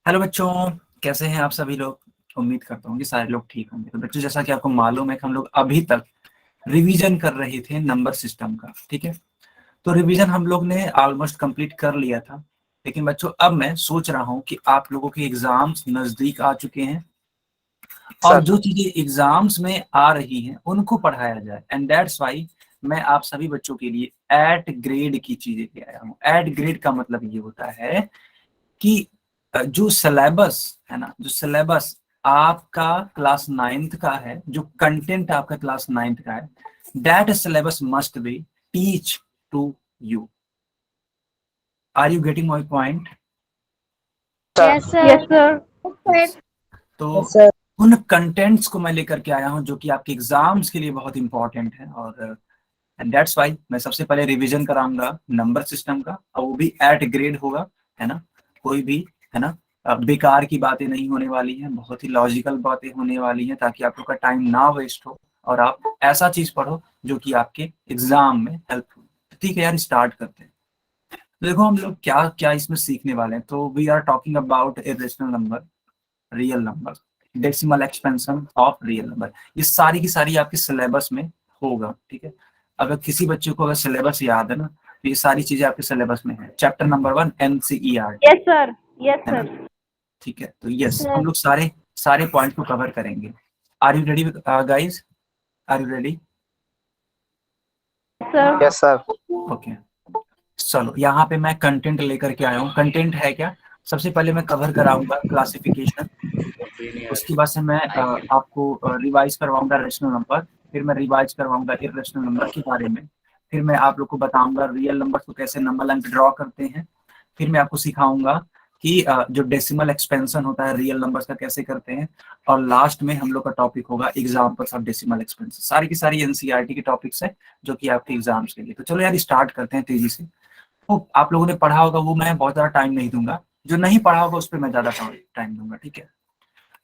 Hello बच्चों, कैसे हैं आप सभी लोग। उम्मीद करता हूँ कि सारे लोग ठीक होंगे। तो बच्चों, जैसा कि आपको मालूम है कि हम लोग अभी तक रिवीजन कर रहे थे नंबर सिस्टम का। ठीक है, तो रिवीजन हम लोग ने ऑलमोस्ट कंप्लीट कर लिया था। लेकिन बच्चों, अब मैं सोच रहा हूँ कि आप लोगों के एग्जाम्स नजदीक आ चुके हैं और सर। जो चीजें एग्जाम्स में आ रही हैं उनको पढ़ाया जाए। एंड दैट्स वाई मैं आप सभी बच्चों के लिए एट ग्रेड की चीजें ले आया हूँ। एट ग्रेड का मतलब ये होता है कि जो सिलेबस है ना, जो सिलेबस आपका क्लास नाइन्थ का है, जो कंटेंट आपका क्लास नाइन्थ का है, that syllabus must be teach to you. Are you getting my point? Sir. Yes sir. Yes. तो यस सर। उन कंटेंट्स को मैं लेकर के आया हूँ जो कि आपके एग्जाम्स के लिए बहुत इंपॉर्टेंट है। और एंड दैट्स वाई मैं सबसे पहले रिवीजन कराऊंगा नंबर सिस्टम का, और वो भी एट ग्रेड होगा, है ना। कोई भी, है ना, बेकार की बातें नहीं होने वाली हैं, बहुत ही लॉजिकल बातें होने वाली हैं, ताकि आप लोग का टाइम ना वेस्ट हो और आप ऐसा चीज पढ़ो जो कि आपके एग्जाम में हेल्प हो। ठीक है यार, स्टार्ट करते हैं। तो देखो, हम लोग क्या क्या इसमें सीखने वाले हैं। तो we are talking about irrational number, real number, decimal expansion of real number. ये सारी की सारी आपके सिलेबस में होगा। ठीक है, अगर किसी बच्चे को अगर सिलेबस याद है ना, तो ये सारी चीजें आपके सिलेबस में है। Chapter number 1 NCERT, yes sir. Yes है ना। सर। ठीक है, तो यस, हम लोग सारे सारे पॉइंट को कवर करेंगे। Are you ready guys? Are you ready? Sir. Yes sir. Okay, चलो यहाँ पे मैं कंटेंट लेकर के आया हूँ। कंटेंट है क्या? सबसे पहले मैं कवर कराऊंगा क्लासिफिकेशन, उसके बाद से मैं आपको रिवाइज करवाऊंगा रेशनल नंबर, फिर मैं रिवाइज करवाऊंगा इरेशनल नंबर के बारे में, फिर मैं आप लोग को बताऊंगा रियल नंबर को कैसे नंबर लाइन ड्रॉ करते हैं, फिर मैं आपको सिखाऊंगा कि जो डेसिमल एक्सपेंशन होता है रियल नंबर्स का कैसे करते हैं, और लास्ट में हम लोग का टॉपिक होगा एग्जाम्पल्स ऑफ डेसिमल एक्सपेंशन। सारी की सारी एनसीईआरटी के टॉपिक्स है जो कि आपके एग्जाम्स के लिए। तो चलो यार, स्टार्ट करते हैं तेजी से। तो आप लोगों ने पढ़ा होगा, वो मैं बहुत ज्यादा टाइम नहीं दूंगा, जो नहीं पढ़ा होगा उस पर मैं ज्यादा टाइम दूंगा। ठीक है,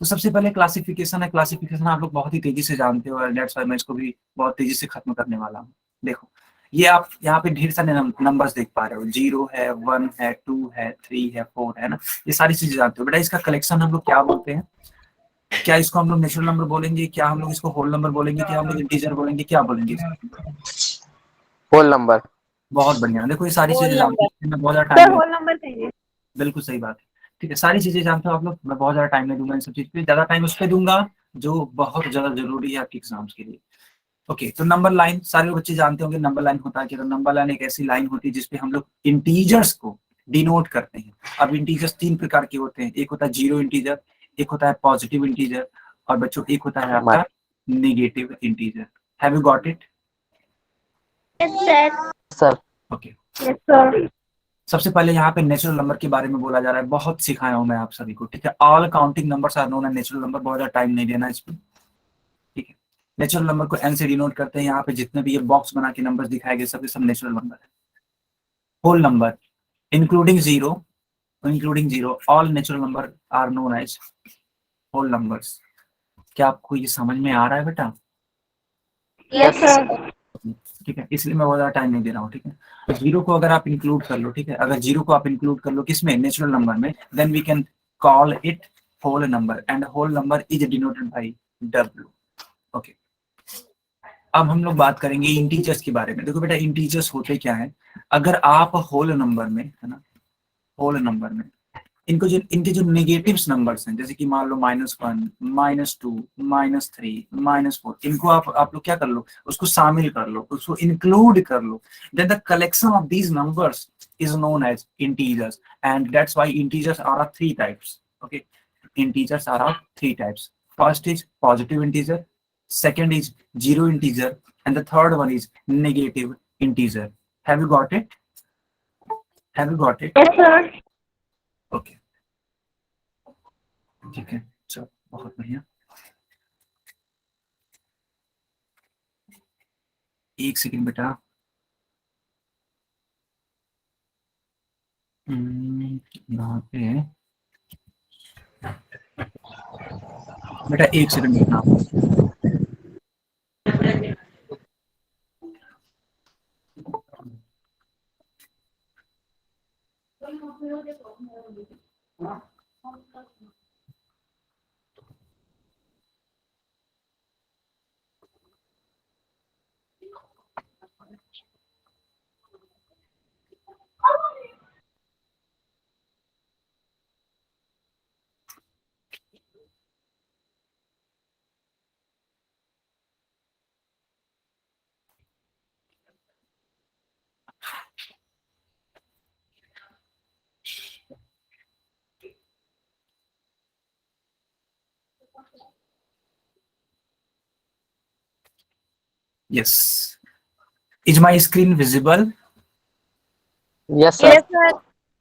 तो सबसे पहले क्लासिफिकेशन है। क्लासिफिकेशन आप लोग बहुत ही तेजी से जानते हो, और दैट्स व्हाई मैं इसको भी बहुत तेजी से खत्म करने वाला हूँ। देखो, ये आप यहाँ पे ढेर सारे नंबर्स देख पा रहे हो। 0 है, 1 है, 2 है, 3 है, 4 है ना। ये सारी चीजें जानते हो बेटा। इसका कलेक्शन हम लोग क्या बोलते हैं? क्या इसको हम लोग नेचुरल नंबर बोलेंगे, क्या हम लोग इसको होल नंबर बोलेंगे, क्या हम लोग इंटीजर बोलेंगे, क्या बोलेंगे इसको? Whole number. बहुत बढ़िया। देखो, ये सारी चीजें होल जानते नंबर। हैं, मैं बहुत ज्यादा सर टाइम। होल नंबर चाहिए। बिल्कुल सही बात है। ठीक है, सारी चीजें जानते हो आप लोग, मैं बहुत ज्यादा टाइम नहीं दूंगा इन सब चीज पे। ज्यादा टाइम उस पर दूंगा जो बहुत ज्यादा जरूरी है आपके एग्जाम्स के लिए। ओके, तो नंबर लाइन सारे लोग बच्चे जानते होंगे नंबर लाइन होता है क्या। तो नंबर लाइन एक ऐसी लाइन होती है जिसपे हम लोग इंटीजर्स को डिनोट करते हैं। अब इंटीजर्स तीन प्रकार के होते हैं। एक होता है जीरो इंटीजर, एक होता है पॉजिटिव इंटीजर, और बच्चों एक होता है आपका negative integer. Have you got it? Yes sir. Sir. Okay, yes sir. सबसे पहले यहाँ पे नेचुरल नंबर के बारे में बोला जा रहा है। बहुत सिखाया हूं मैं आप सभी को। ठीक है, all counting numbers are known as natural number. बहुत ज्यादा टाइम नहीं देना इस पे। ठीक है, नेचुरल नंबर को एन से डिनोट करते हैं। यहाँ पे जितने भी ये बॉक्स बना के नंबर्स दिखाए गए सब नेचुरल नंबर है। Whole number including zero, all natural number are known as whole numbers. क्या आपको ये समझ में आ रहा है बेटा? Yes yes sir. सर। ठीक है, इसलिए मैं बहुत ज्यादा टाइम नहीं दे रहा हूँ। ठीक है, तो जीरो को अगर आप इंक्लूड कर लो, ठीक है, अगर जीरो को आप इंक्लूड कर लो किसमें? नेचुरल नंबर में, then we can call it whole number, and whole number is denoted by W। Okay, अब हम लोग बात करेंगे इंटीजर्स के बारे में। देखो बेटा, इंटीजर्स होते क्या है? अगर आप होल नंबर में, है ना, होल नंबर में इनको जो इनके जो नेगेटिव्स नंबर्स हैं, जैसे कि मान लो -1, -2, -3, -4, इनको आप लोग क्या कर लो, उसको शामिल कर लो, उसको इंक्लूड कर लो। Then the collection of these numbers is known as integers, and that's why integers are of three types. Okay, integers are of three types. First is positive integer, second is zero integer, and the third one is negative integer. Have you got it? Have you got it? Yes sir. Okay, ठीक है, चलो बहुत बढ़िया। एक second बेटा। यहाँ पे बेटा एक सेकंड रुकना। Yes. Is my screen visible? Yes, sir. Yes, sir.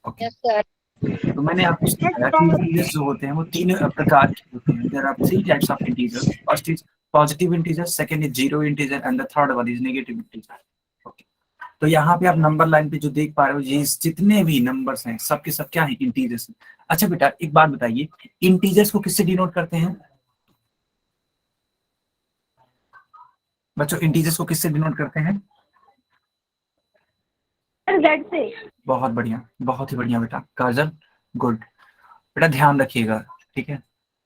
Okay. Yes, sir. तो मैंने आपको सिखाया कि इंटीजर्स जो होते हैं वो तीन प्रकार के होते हैं. There are three types of integers. First is positive integer, second is zero integer and the third one is negative integer. Okay. तो यहाँ पे आप नंबर लाइन पे जो देख पा रहे हो, ये जितने भी नंबर्स हैं सबके सब क्या है? इंटीजर्स. अच्छा बेटा एक बात बताइए, इंटीजर्स को किससे डिनोट करते हैं बच्चों? इंटीजर्स को किससे डिनोट करते हैं? Z से. बहुत बढ़िया, बहुत ही बढ़िया बेटा. काजल, गुड बेटा. ध्यान रखिएगा, ठीक है.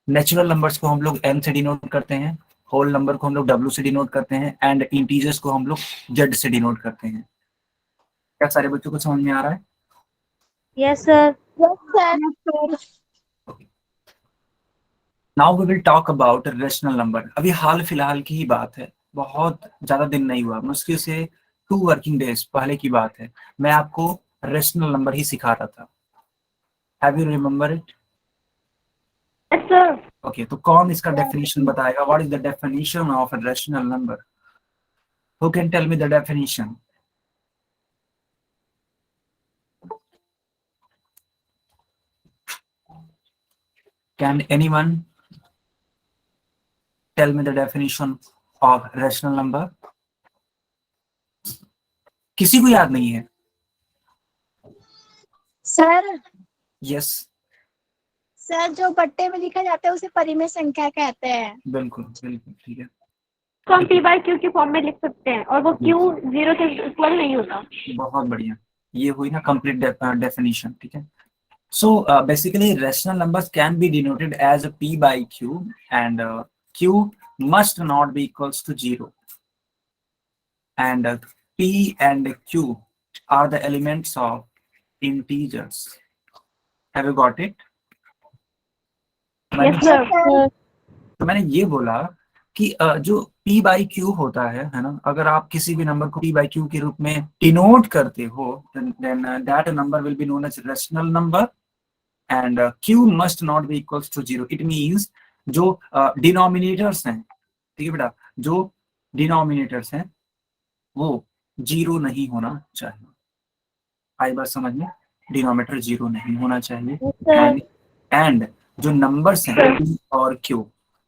नेचुरल नंबर्स को हम लोग n से डिनोट करते हैं, होल नंबर को हम लोग w से डिनोट करते हैं एंड इंटीजर्स को हम लोग z से डिनोट करते हैं. क्या सारे बच्चों को समझ में आ रहा है? Yes, sir. Yes, sir. Now we will talk about rational number. अभी हाल फिलहाल की ही बात है, बहुत ज्यादा दिन नहीं हुआ, मुश्किल से 2 वर्किंग डेज पहले की बात है. मैं आपको रेशनल नंबर ही सिखा रहा था. Have you remember it? Yes, sir. Okay. तो कौन इसका डेफिनेशन बताएगा? What is the definition of a rational number? Who can tell me the definition? Can anyone tell me the definition of rational number? किसी को याद नहीं है? Sir. Yes. Sir जो पट्टे में लिखा जाता है उसे परिमेय संख्या कहते हैं. बिल्कुल बिल्कुल, ठीक है. तो हम p बाई q की फॉर्म में लिख सकते हैं और वो q 0 से इक्वल नहीं होता. बहुत बढ़िया. ये हुई ना कंप्लीट डेफिनेशन, ठीक है. So basically rational numbers can be denoted as p by q and q must not be equals to 0 and p and q are the elements of integers. Have you got it? Yes, sir. तो मैंने ये बोला कि जो p by q होता है ना, अगर आप किसी भी नंबर को p by q के रूप में डिनोट करते हो then that number will be known as rational number and q must not be equals to 0. It means जो डिनोमिनेटर्स हैं, ठीक है बेटा, जो डिनोमिनेटर्स हैं वो 0 नहीं होना चाहिए. आई बात समझ में? डिनोमिनेटर 0 नहीं होना चाहिए. एंड जो नंबर्स हैं p और q,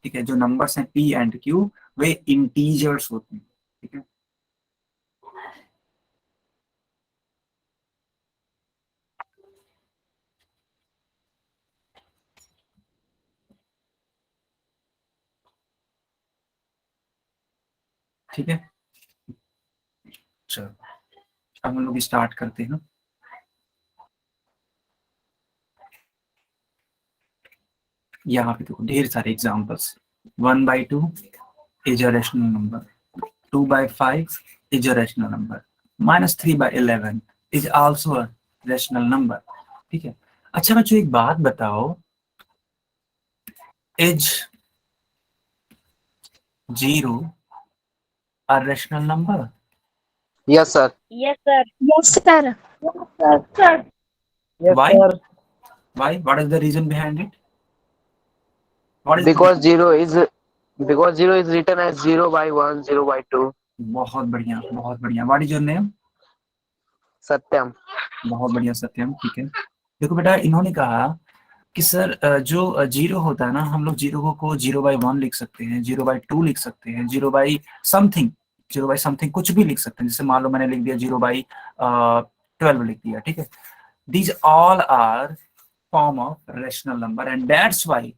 ठीक है, जो नंबर्स हैं p and q way integers होते हैं, ठीक है. ठीक है. चलो अब हम लोग स्टार्ट करते हैं. यहाँ पे देखो ढेर सारे examples. 1/2 is a rational number. 2/5 is a rational number. -3/11 is also a rational number. ठीक है. अच्छा बच्चों एक बात बताओ, is 0 a rational number? Yes, sir. Yes, sir. Yes, sir. Yes, sir. Yes, Why? sir. Why? What is the reason behind it? What is Because 0 is written as 0/1, 0/2. बहुत बढ़िया, बहुत बढ़िया. What is your name? सत्यम. बहुत बढ़िया सत्यम, ठीक है. देखो बेटा इन्होंने कहा कि सर जो 0 होता है ना, हम लोग 0 को 0/1 लिख सकते हैं, 0/2 लिख सकते हैं, 0/something कुछ भी लिख सकते हैं. जैसे मान लो मैंने लिख दिया 0/12 लिख दिया, ठीक है. These all are form of rational number and that's why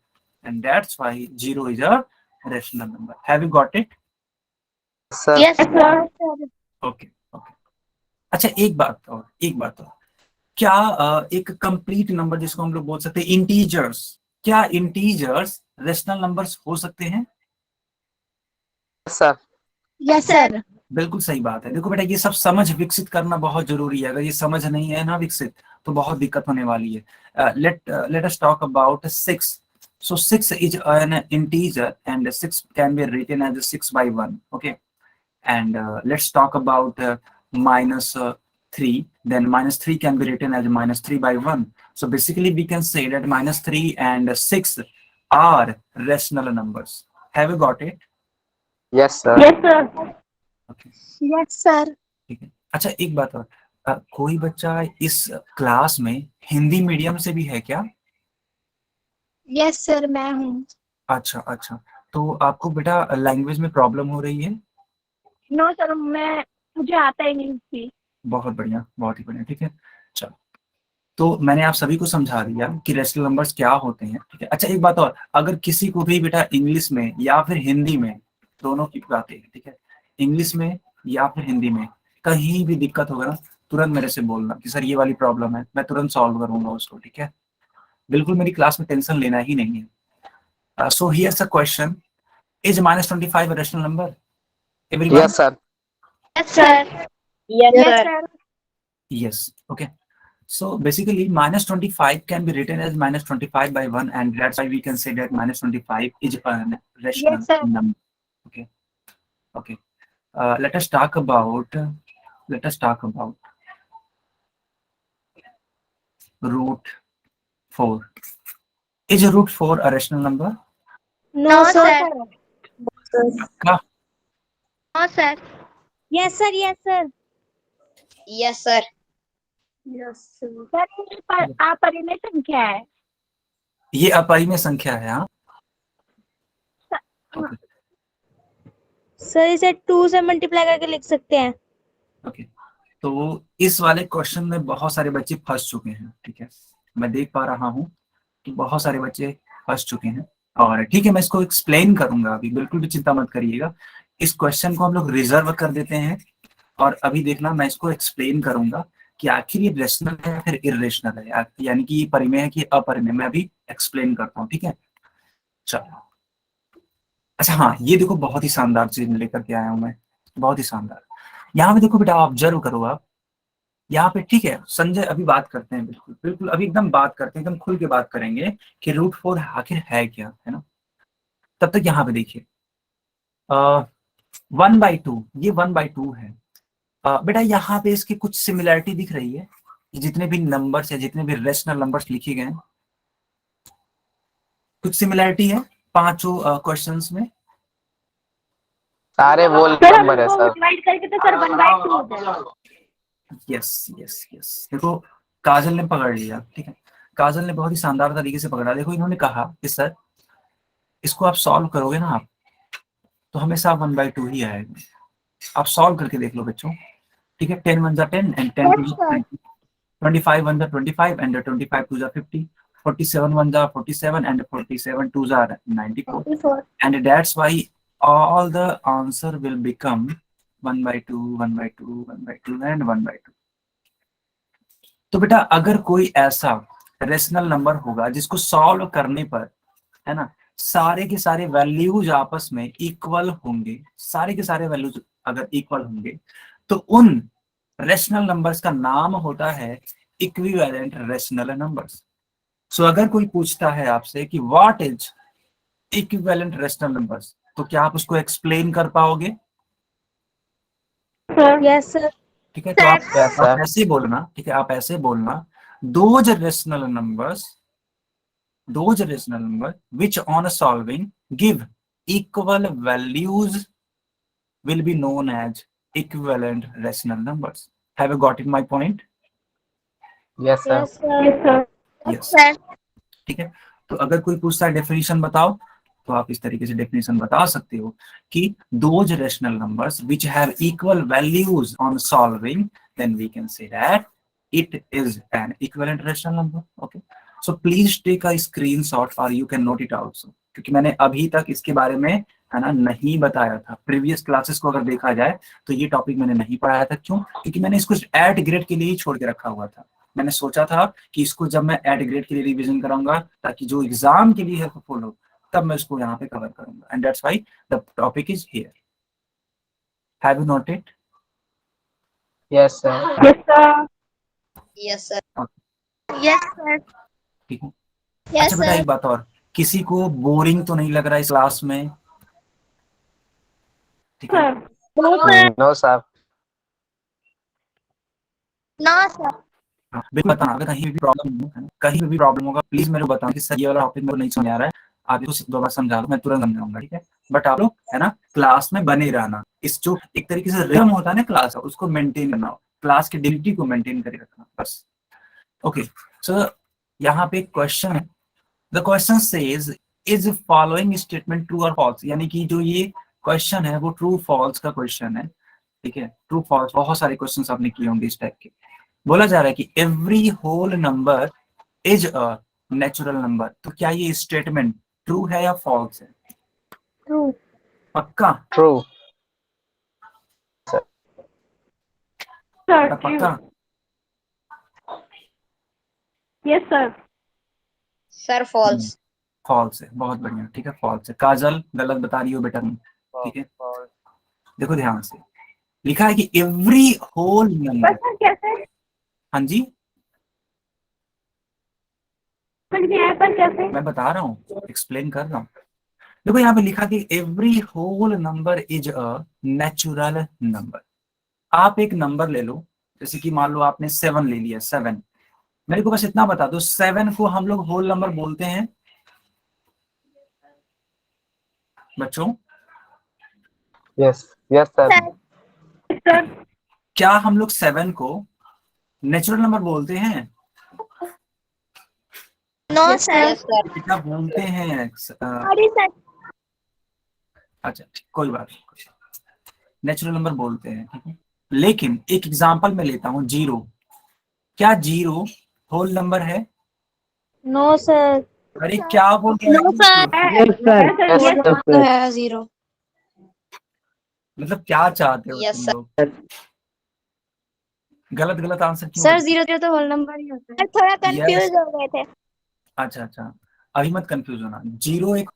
0 is a rational number. Have you got it? Sir. Yes, sir. Okay. अच्छा एक बात और क्या एक कंप्लीट नंबर जिसको हम लोग बोल सकते हैं इंटीजर्स, क्या इंटीजर्स रेशनल नंबर्स हो सकते हैं? सर। Yes sir. बिल्कुल सही बात है। देखो बेटा, ये सब समझ विकसित करना बहुत जरूरी है। अगर ये समझ नहीं है ना विकसित, तो बहुत दिक्कत होने वाली है। Let us talk about 6. So 6 is an integer and 6 can be written as 6 by 1. Okay. And let's talk about minus 3. Then minus 3 can be written as minus 3 by 1. So basically we can say that minus 3 and 6 are rational numbers. Have you got it? Yes sir. Yes sir. Okay. Yes sir. ठीक है। अच्छा एक बात और, कोई बच्चा इस class में हिंदी मीडियम से भी है क्या? यस सर, मैं हूँ। अच्छा अच्छा, तो आपको बेटा लैंग्वेज में प्रॉब्लम हो रही है? नो सर, मुझे आता है इंग्लिश भी। बहुत बढ़िया, बहुत ही बढ़िया। ठीक है, चलो, तो मैंने आप सभी को समझा दिया कि रेशनल नंबर्स क्या होते हैं। ठीक है। अच्छा एक बात और, अगर किसी को भी बेटा इंग्लिश में या फिर हिंदी में, दोनों की बात है, ठीक है, इंग्लिश में या फिर हिंदी में कहीं भी दिक्कत होगा ना, तुरंत मेरे से बोलना कि सर ये वाली प्रॉब्लम है, मैं तुरंत सॉल्व करूंगा उसको। ठीक है, बिल्कुल मेरी क्लास में टेंशन लेना ही नहीं है। So here's a question, is -25 a rational number? Everyone? Yes sir. Yes sir. Yes sir. Yes. Okay. So basically -25 can be written as -25 by 1, and that's why we can say that -25 is a rational Yes, sir. number. Okay. Okay. Let us talk about root 4. Is root 4 a rational number? No sir. पक्का? No sir. Yes sir. Yes sir. Yes sir. Yes sir, ये अपरिमेय संख्या है। ये अपरिमेय संख्या है। हाँ, okay. सर इसे 2 से मल्टीप्लाई करके लिख सकते हैं। ओके, तो इस वाले क्वेश्चन में बहुत सारे बच्चे फंस चुके हैं। ठीक है, मैं देख पा रहा हूँ कि बहुत सारे बच्चे फंस चुके हैं। और ठीक है, मैं इसको एक्सप्लेन करूंगा अभी, बिल्कुल भी चिंता मत करिएगा। इस क्वेश्चन को हम लोग रिजर्व कर देते हैं, और अभी देखना मैं इसको एक्सप्लेन करूंगा कि आखिर ये रेशनल है फिर इरेशनल है, यानी कि ये परिमेय है कि अपरिमेय। मैं अभी एक्सप्लेन करता हूँ। ठीक है, चलो। अच्छा हाँ, ये देखो बहुत ही शानदार चीज लेकर के आया हूँ मैं, बहुत ही शानदार। यहाँ पे देखो बेटा, ऑब्जर्व करो आप यहाँ पे। ठीक है संजय, अभी बात करते हैं, बिल्कुल बिल्कुल अभी एकदम बात करते हैं, एकदम खुल के बात करेंगे कि रूट 4 आखिर है क्या, है ना। तब तक यहाँ पे देखिए 1/2, ये 1/2 है। बेटा यहाँ पे इसकी कुछ सिमिलैरिटी दिख रही है, जितने भी नंबर्स है, जितने भी रेशनल नंबर्स लिखे गए हैं, कुछ सिमिलैरिटी है पांचों क्वेश्चंस में। सारे वोल सर नंबर है सर। डिवाइड करके तो सर 1/2 हो जाएगा। यस यस यस, देखो काजल ने पकड़ लिया। ठीक है, काजल ने बहुत ही शानदार तरीके से पकड़ा। देखो इन्होंने कहा कि सर इसको आप सॉल्व करोगे ना आप, तो हमेशा 1/2 ही आएगा। आप सॉल्व करके देख लो बच्चों। ठीक है, 10 1 10 and 10 2 20, 25 1 25 and 25 2 50, 47 1 47 and 47 2 94, and that's why all the answer will become 1/2 1/2 1/2 and 1/2। तो बेटा अगर कोई ऐसा रेशनल नंबर होगा जिसको सॉल्व करने पर, है ना, सारे के सारे वैल्यूज आपस में इक्वल होंगे, सारे के सारे वैल्यूज अगर इक्वल होंगे, तो उन रेशनल नंबर्स का नाम होता है इक्विवेलेंट रेशनल नंबर्स। सो अगर कोई पूछता है आपसे कि what is equivalent rational numbers, तो क्या आप उसको एक्सप्लेन कर पाओगे? Yes sir. ठीक है, तो आप ऐसे बोलना। ठीक है, आप ऐसे बोलना, those rational numbers which on solving give equal values will be known as equivalent rational numbers. Have you got it my point? Yes sir. Yes. ठीक है, तो अगर कोई पूछता है डेफिनेशन बताओ, तो आप इस तरीके से डेफिनेशन बता सकते हो कि those rational numbers which have equal values on solving, then we can say that it is an equivalent rational number. Okay, so please take a screenshot or you can note it also, क्योंकि मैंने अभी तक इसके बारे में, है ना, नहीं बताया था। प्रीवियस क्लासेस को अगर देखा जाए तो ये टॉपिक मैंने नहीं पढ़ाया था। क्यों? क्योंकि मैंने इसको एट ग्रेड के लिए ही छोड़ के रखा हुआ था। मैंने सोचा था कि इसको जब मैं एट ग्रेड के लिए रिवीजन कराऊंगा ताकि जो एग्जाम के लिए हेल्पफुल हो, तब मैं इसको यहाँ पे कवर करूंगा, and that's why the topic is here. Have you noted? Yes, sir. Yes, sir. Yes, sir. Yes sir. ठीक है। Yes, अच्छा बेटा, sir. एक बात और, किसी को बोरिंग तो नहीं लग रहा है इस क्लास में? ठीक है। Sir. No, sir. No sir. हाँ, बिल्कुल बताना, अगर कहीं भी प्रॉब्लम हो, है ना, कहीं भी प्रॉब्लम होगा प्लीज मेरे को बताना कि सर ये वाला टॉपिक मेरे को नहीं समझ आ रहा है, आप इसको दोबारा समझा दो, मैं तुरंत समझाऊंगा, ठीक है। बट आप लोग है ना क्लास में बने रहना, इस जो एक तरीके से रिदम होता है ना क्लास का, उसको मेंटेन करना, क्लास की डिग्निटी को मेंटेन करके रखना, बस। ओके, सो यहाँ पे एक क्वेश्चन है, the question says is following statement true और फॉल्स, यानी कि जो ये क्वेश्चन है वो ट्रू फॉल्स का क्वेश्चन है, ठीक है। ट्रू फॉल्स बहुत सारे क्वेश्चन आपने किए होंगे इस टाइप के। बोला जा रहा है कि every whole number is a natural number, तो क्या ये स्टेटमेंट ट्रू है या फॉल्स है? ट्रू। पक्का? True. Sir. पक्का? Yes, sir. Sir, false. False है, बहुत बढ़िया, ठीक है, फॉल्स है। काजल गलत बता रही हो बेटा तुम, ठीक है। देखो ध्यान से, लिखा है कि एवरी होल नंबर, Sir, कैसे? हाँ जी समझ नहीं आया पर कैसे? मैं बता रहा हूँ, एक्सप्लेन कर रहा हूँ। देखो यहाँ पे लिखा कि every whole number is a natural number. आप एक नंबर ले लो, जैसे कि मान लो आपने 7 ले लिया, 7, मेरे को बस इतना बता दो 7 को हम लोग होल नंबर बोलते हैं बच्चों? Yes. Yes, sir. Yes, sir. क्या हम लोग 7 को नेचुरल नंबर बोलते हैं? नो Yes, सर। sir. क्या बोलते हैं? Sorry sir. अच्छा ठीक, कोई बात नहीं, नेचुरल नंबर बोलते हैं, ठीक है। लेकिन एक एग्जांपल मैं लेता हूँ, 0, क्या 0 होल नंबर है? No sir. अरे क्या बोल रहे नो हो? Sir. Yes, sir. Yes, Yes, sir. sir. है zero. मतलब क्या चाहते हो Yes, तुम sir. लोग? गलत गलत आंसर क्यों? सर 0 तो होल नंबर ही होता है। थोड़ा कंफ्यूज हो गए थे। अच्छा अच्छा, अभी मत कंफ्यूज होना, 0 एक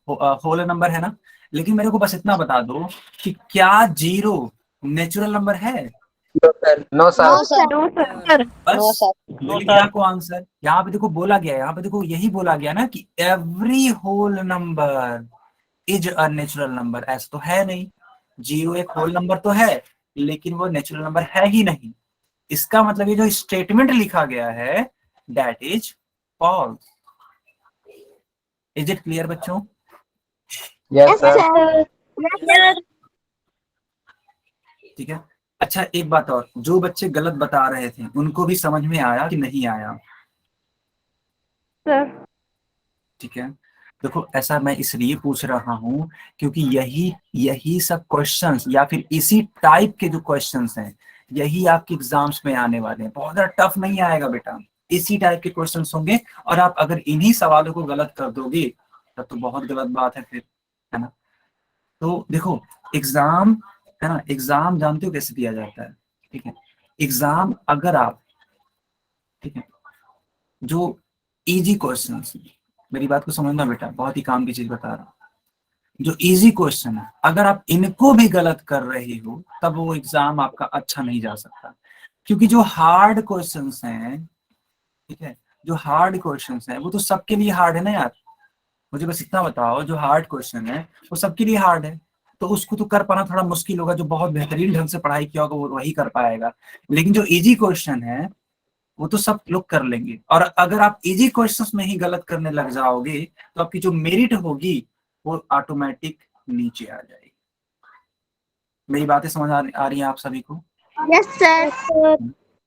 होल नंबर है ना, लेकिन मेरे को बस इतना बता दो कि क्या 0 नेचुरल नंबर है? No, sir. No, sir. No, sir. No, sir. बस No, sir. मिल गया आपको आंसर। यहाँ पे देखो बोला गया है, यहाँ पे देखो यही बोला गया ना कि every whole number is a natural number, ऐसा तो है नहीं, 0 एक होल नंबर तो है लेकिन वो नेचुरल नंबर है ही नहीं। इसका मतलब ये जो स्टेटमेंट लिखा गया है that is false. Is it clear बच्चों? Yes, sir. सर। ठीक है। अच्छा एक बात और, जो बच्चे गलत बता रहे थे उनको भी समझ में आया कि नहीं आया? Sir. ठीक है। देखो ऐसा मैं इसलिए पूछ रहा हूँ क्योंकि यही यही सब क्वेश्चंस या फिर इसी टाइप के जो क्वेश्चंस हैं यही आपके एग्जाम्स में आने वाले हैं। बहुत ज्यादा टफ नहीं आएगा बेटा, इसी टाइप के क्वेश्चंस होंगे, और आप अगर इन्हीं सवालों को गलत कर दोगे तब तो बहुत गलत बात है फिर, है ना। तो देखो एग्जाम, है ना, एग्जाम जानते हो कैसे दिया जाता है? ठीक है, एग्जाम अगर आप, ठीक है, जो इजी क्वेश्चंस, मेरी बात को समझना बेटा, बहुत ही काम की चीज बता रहा हूँ, जो इजी क्वेश्चन है अगर आप इनको भी गलत कर रहे हो तब वो एग्जाम आपका अच्छा नहीं जा सकता, क्योंकि जो हार्ड क्वेश्चंस हैं, ठीक है, जो हार्ड क्वेश्चंस हैं वो तो सबके लिए हार्ड है ना यार। मुझे बस इतना बताओ, जो हार्ड क्वेश्चन है वो सबके लिए हार्ड है, तो उसको तो कर पाना थोड़ा मुश्किल होगा, जो बहुत बेहतरीन ढंग से पढ़ाई किया होगा वो वही कर पाएगा, लेकिन जो इजी क्वेश्चन है वो तो सब लोग कर लेंगे। और अगर आप इजी क्वेश्चंस में ही गलत करने लग जाओगे तो आपकी जो मेरिट होगी वो ऑटोमेटिक नीचे आ जाएगी। मेरी बातें समझ आ रही हैं आप सभी को? Yes sir.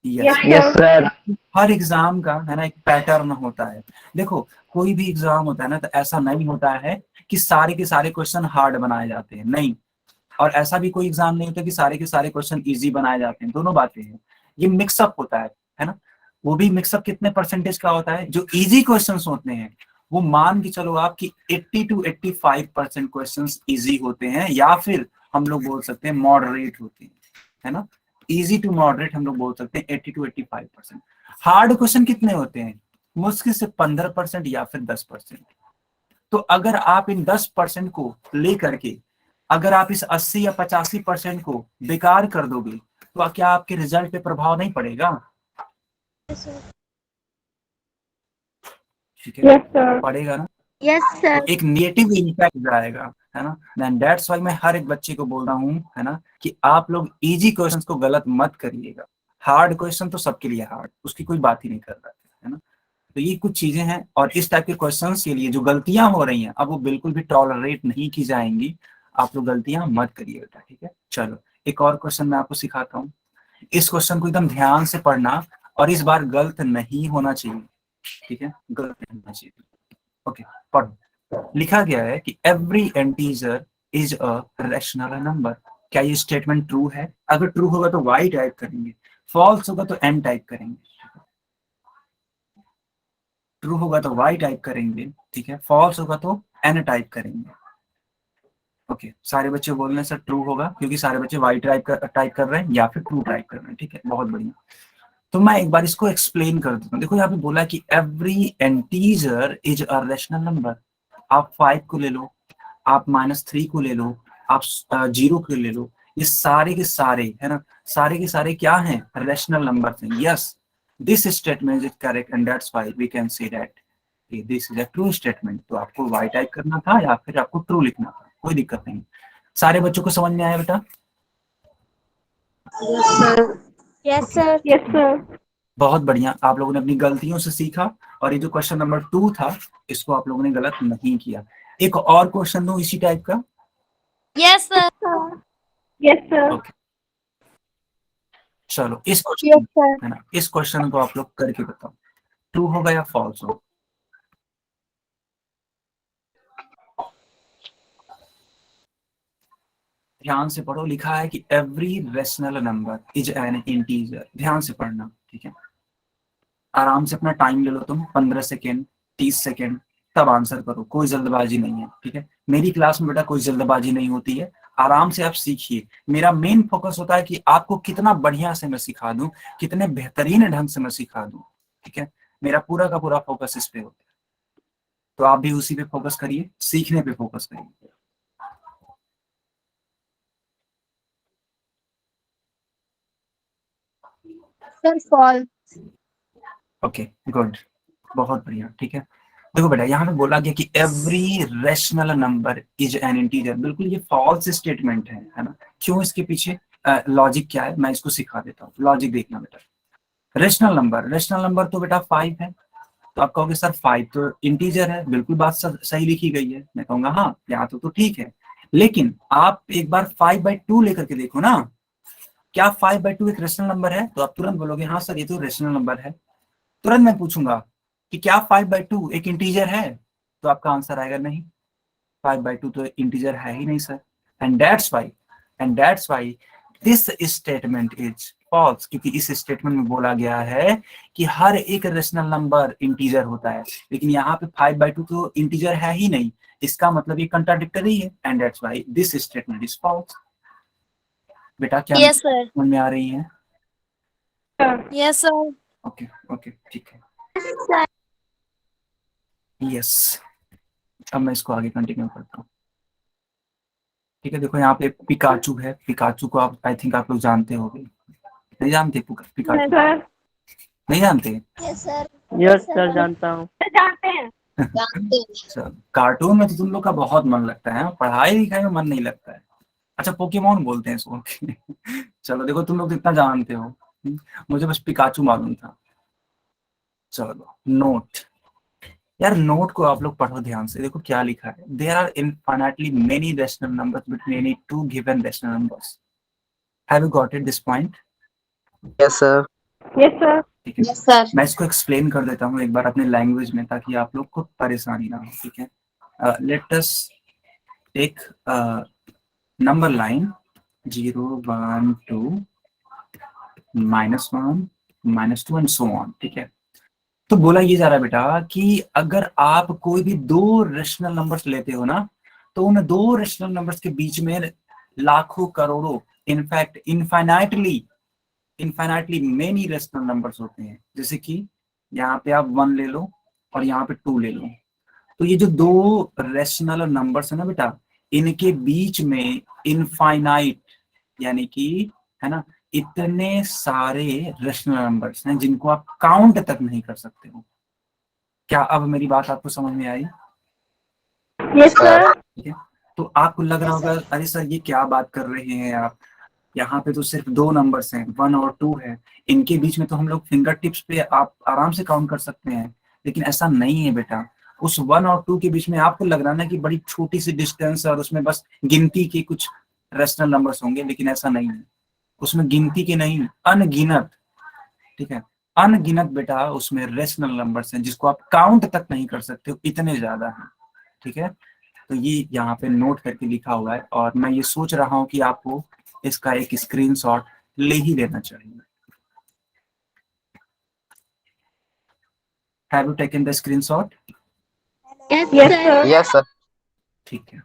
Yes. Yes, sir. हर एग्जाम का है ना एक पैटर्न होता है। देखो कोई भी एग्जाम होता है ना तो ऐसा नहीं होता है कि सारे के सारे क्वेश्चन हार्ड बनाए जाते हैं, नहीं, और ऐसा भी कोई एग्जाम नहीं होता कि सारे के सारे क्वेश्चन इजी बनाए जाते हैं, दोनों बातें हैं। ये मिक्सअप होता है ना। वो भी मिक्सअप कितने परसेंटेज का होता है? जो इजी क्वेश्चंस होते हैं वो मान के चलो आपकी 80 to 85% क्वेश्चंस इजी होते हैं, या फिर हम लोग बोल सकते हैं मॉडरेट होते हैं, है ना। इजी टू मॉडरेट हम लोग बोल सकते हैं 80 to 85%। हार्ड क्वेश्चन कितने होते हैं? मुश्किल से 15% या फिर 10%। तो अगर आप इन 10% को लेकर के अगर आप इस 80 या 85% को बेकार कर दोगे तो क्या आपके रिजल्ट पे प्रभाव नहीं पड़ेगा? ठीक है, यस सर। पड़ेगा ना। Yes sir. तो एक नेगेटिव इम्पैक्ट जाएगा, है ना। देन दैट्स व्हाई मैं हर एक बच्चे को बोल रहा हूँ, है ना, कि आप लोग इजी क्वेश्चंस को गलत मत करिएगा। हार्ड क्वेश्चन तो सबके लिए हार्ड, उसकी कोई बात ही नहीं कर रहा है ना। तो ये कुछ चीजें हैं, और इस टाइप के क्वेश्चंस के लिए जो गलतियां हो रही हैं अब वो बिल्कुल भी टॉलरेट नहीं की जाएंगी। आप लोग गलतियां मत करिए बेटा, ठीक है। चलो एक और क्वेश्चन मैं आपको सिखाता हूँ। इस क्वेश्चन को एकदम ध्यान से पढ़ना, और इस बार गलत नहीं होना चाहिए, ठीक है, गलत नहीं होना चाहिए। ओके, पढ़ो। लिखा गया है कि every integer is a rational number. क्या ये स्टेटमेंट ट्रू है? अगर ट्रू होगा तो वाई टाइप करेंगे, फॉल्स होगा तो एन टाइप करेंगे। ट्रू होगा तो वाई टाइप करेंगे, ठीक है, फॉल्स होगा तो एन टाइप करेंगे। ओके, सारे बच्चे बोल रहे हैं सर ट्रू होगा, क्योंकि सारे बच्चे वाई टाइप कर रहे हैं या फिर ट्रू टाइप कर रहे हैं, ठीक है, बहुत बढ़िया। तो मैं एक बार इसको एक्सप्लेन कर देता हूँ। देखो यहाँ पे बोला कि every integer is a rational number. आप 5 को ले लो, आप -3 को ले लो, आप 0 को ले लो, ये सारे के सारे, है ना, सारे के सारे क्या हैं? रैशनल नंबर हैं। Yes, this statement is correct and that's why we can say that this is a true statement. तो आपको वाई टाइप करना था या फिर आपको ट्रू लिखना था, कोई दिक्कत नहीं। सारे बच्चों को समझ में आया बेटा? Yes sir. Yes sir. बहुत बढ़िया, आप लोगों ने अपनी गलतियों से सीखा, और ये जो क्वेश्चन नंबर 2 था इसको आप लोगों ने गलत नहीं किया। एक और क्वेश्चन दूं इसी टाइप का? Yes sir. Yes sir. Okay, चलो इस यस क्वेश्चन, सर। है ना, इस क्वेश्चन को आप लोग करके बताओ, ट्रू होगा या फॉल्स होगा? ध्यान से पढ़ो। लिखा है कि every rational number is an integer. ध्यान से पढ़ना, ठीक है। आराम से अपना टाइम ले लो तुम, 15 सेकेंड, 30 सेकेंड, तब आंसर करो, कोई जल्दबाजी नहीं है, ठीक है। मेरी क्लास में बेटा कोई जल्दबाजी नहीं होती है, आराम से आप सीखिए। मेरा मेन फोकस होता है कि आपको कितना बढ़िया से मैं सिखा दूं, कितने बेहतरीन ढंग से मैं सिखा दूं, ठीक है। मेरा पूरा का पूरा फोकस इस पे होता है। तो आप भी उसी पे फोकस करिए, सीखने पे फोकस करिए। Sir false. ओके, गुड, बहुत बढ़िया, ठीक है। देखो बेटा यहाँ पे बोला गया कि every rational number is an integer. बिल्कुल ये फॉल्स स्टेटमेंट है ना। क्यों? इसके पीछे लॉजिक क्या है मैं इसको सिखा देता हूँ। लॉजिक देखना बेटा। रैशनल नंबर तो बेटा 5 है। तो आप कहोगे सर 5 तो इंटीजर है, बिल्कुल बात सही लिखी गई है। मैं कहूंगा हाँ यहाँ तो ठीक है, लेकिन आप एक बार 5/2 लेकर के देखो ना। क्या 5/2 एक रैशनल नंबर है? तो आप तुरंत बोलोगे हाँ सर ये तो रैशनल नंबर है। तुरंत मैं पूछूंगा कि क्या 5/2 एक इंटीजर है? तो आपका आंसर आएगा नहीं, 5/2 तो इंटीजर है ही नहीं sir. And that's why this statement is false, क्योंकि इस स्टेटमेंट में बोला गया है कि हर एक रेशनल नंबर इंटीजर होता है, लेकिन यहाँ पे 5/2 तो इंटीजर है ही नहीं। इसका मतलब ये कंट्राडिक्टरी है, and that's why this statement is false. बेटा क्या यस सर। समझ में आ रही है? Yes sir. ओके ओके, ठीक है, यस। अब मैं इसको आगे कंटिन्यू करता हूँ, ठीक है। देखो यहाँ पे पिकाचू है। पिकाचू को आप आई थिंक आप लोग जानते होंगे, नहीं जानते? पिकाचू सर नहीं जानते? Yes sir. यस सर, जानता हूँ। जानते हैं। जानते हैं। अच्छा, कार्टून में तो तुम लोग का बहुत मन लगता है, पढ़ाई लिखाई में मन नहीं लगता है। अच्छा, पोकेमोन बोलते हैं इसको। चलो देखो तुम लोग इतना जानते हो, मुझे बस पिकाचू मालूम था। चलो नोट, यार नोट को आप लोग पढ़ो ध्यान से। देखो क्या लिखा है, there are infinitely many rational numbers between any two given rational numbers. Have you got it this point? Yes sir. Yes sir. ठीक है, यस सर। मैं इसको एक्सप्लेन कर देता हूँ एक बार अपने लैंग्वेज में, ताकि आप लोग को परेशानी ना हो, ठीक है। Let us take number line 0 1 2 -1 -2 and so on, ठीक है। तो बोला ये जा रहा है बेटा कि अगर आप कोई भी दो रेशनल नंबर्स लेते हो ना, तो उन दो रेशनल नंबर्स के बीच में लाखों करोड़ों, in fact infinitely infinitely many rational numbers होते हैं, जैसे कि यहाँ पे आप 1 ले लो और यहाँ पे 2 ले लो। तो ये जो दो रेशनल नंबर्स है ना बेटा, इनके बीच में इनफाइनाइट यानी कि, है ना, इतने सारे रेशनल नंबर्स हैं जिनको आप काउंट तक नहीं कर सकते हो। क्या अब मेरी बात आपको समझ में आई? Yes sir. ठीक है, तो आपको लग रहा होगा अरे सर ये क्या बात कर रहे हैं आप, यहाँ पे तो सिर्फ 2 नंबर्स हैं, 1 और 2 है, इनके बीच में तो हम लोग फिंगर टिप्स पे आप आराम से काउंट कर सकते हैं। लेकिन ऐसा नहीं है बेटा, उस 1 और 2 के बीच में आपको लग रहा है ना कि बड़ी छोटी सी डिस्टेंस है और उसमें बस गिनती के कुछ रेशनल नंबर्स होंगे, लेकिन ऐसा नहीं है। उसमें गिनती के नहीं, अनगिनत, ठीक है, अनगिनत बेटा उसमें रेशनल नंबर्स हैं जिसको आप काउंट तक नहीं कर सकते हो, इतने ज्यादा हैं। ठीक है, तो ये यहाँ पे नोट करके लिखा हुआ है और मैं ये सोच रहा हूँ कि आपको इसका एक स्क्रीनशॉट ले ही लेना चाहिए। Have you taken the screenshot? Yes sir. Yes sir. ठीक है,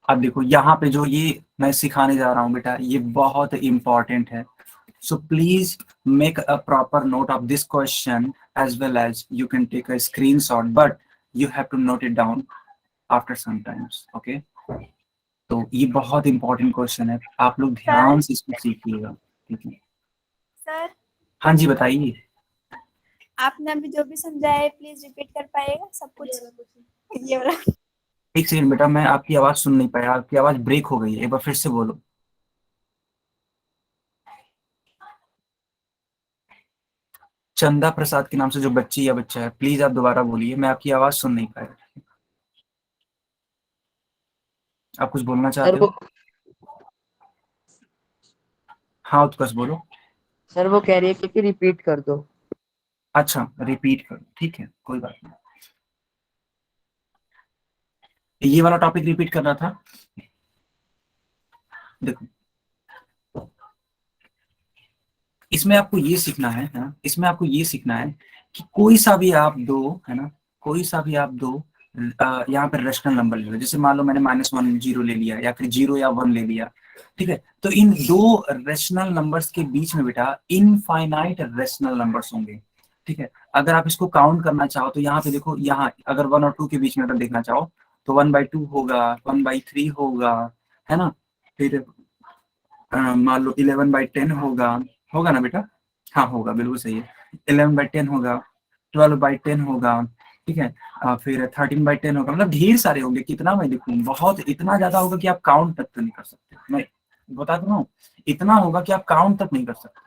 अब देखो यहाँ पे जो ये मैं सिखाने जा रहा हूँ बेटा, ये बहुत इंपॉर्टेंट है। So please make a proper note of this question as well as you can take a screenshot, but you have to note it down after some times. Okay, तो ये बहुत इंपॉर्टेंट क्वेश्चन है, आप लोग ध्यान से इसको सीखिएगा। ठीक है सर, हाँ जी बताइए। आपने अभी जो भी समझाया है प्लीज रिपीट कर पाएगा सब कुछ? ये वाला। एक सेकंड बेटा, मैं आपकी आवाज सुन नहीं पाया, आपकी आवाज ब्रेक हो गई है, एक बार फिर से बोलो। चंदा प्रसाद के नाम से जो बच्ची या बच्चा है, प्लीज आप दोबारा बोलिए, मैं आपकी आवाज सुन नहीं पाया। आप कुछ बोलना चाहते हो? हाँ उत्कर्ष बोलो। सर वो कह रही है कि रिपीट कर दो। अच्छा रिपीट करो, ठीक है कोई बात नहीं। ये वाला टॉपिक रिपीट करना था। देखो इसमें आपको ये सीखना है ना, इसमें आपको ये सीखना है कि कोई सा भी आप दो, है ना, कोई सा भी आप दो यहाँ पे रेशनल नंबर ले लो। जैसे मान लो मैंने -1 0 ले लिया या फिर 0 या 1 ले लिया, ठीक है, तो इन दो रेशनल नंबर्स के बीच में बेटा इनफाइनाइट रेशनल नंबर्स होंगे। ठीक है, अगर आप इसको काउंट करना चाहो तो यहाँ पे देखो, यहाँ अगर 1 और 2 के बीच में अगर देखना चाहो तो 1/2 होगा, 1/3 होगा, है ना, फिर मान लो 11/10 होगा ना बेटा? हाँ होगा, बिल्कुल सही है। 11/10 होगा, 12/10 होगा, ठीक है, फिर 13/10 होगा, मतलब ढेर सारे होंगे। कितना मैं लिखूं, बहुत इतना ज्यादा होगा कि आप काउंट तक तो नहीं कर सकते। मैं बता रहा हूँ, इतना होगा कि आप काउंट तक नहीं कर सकते।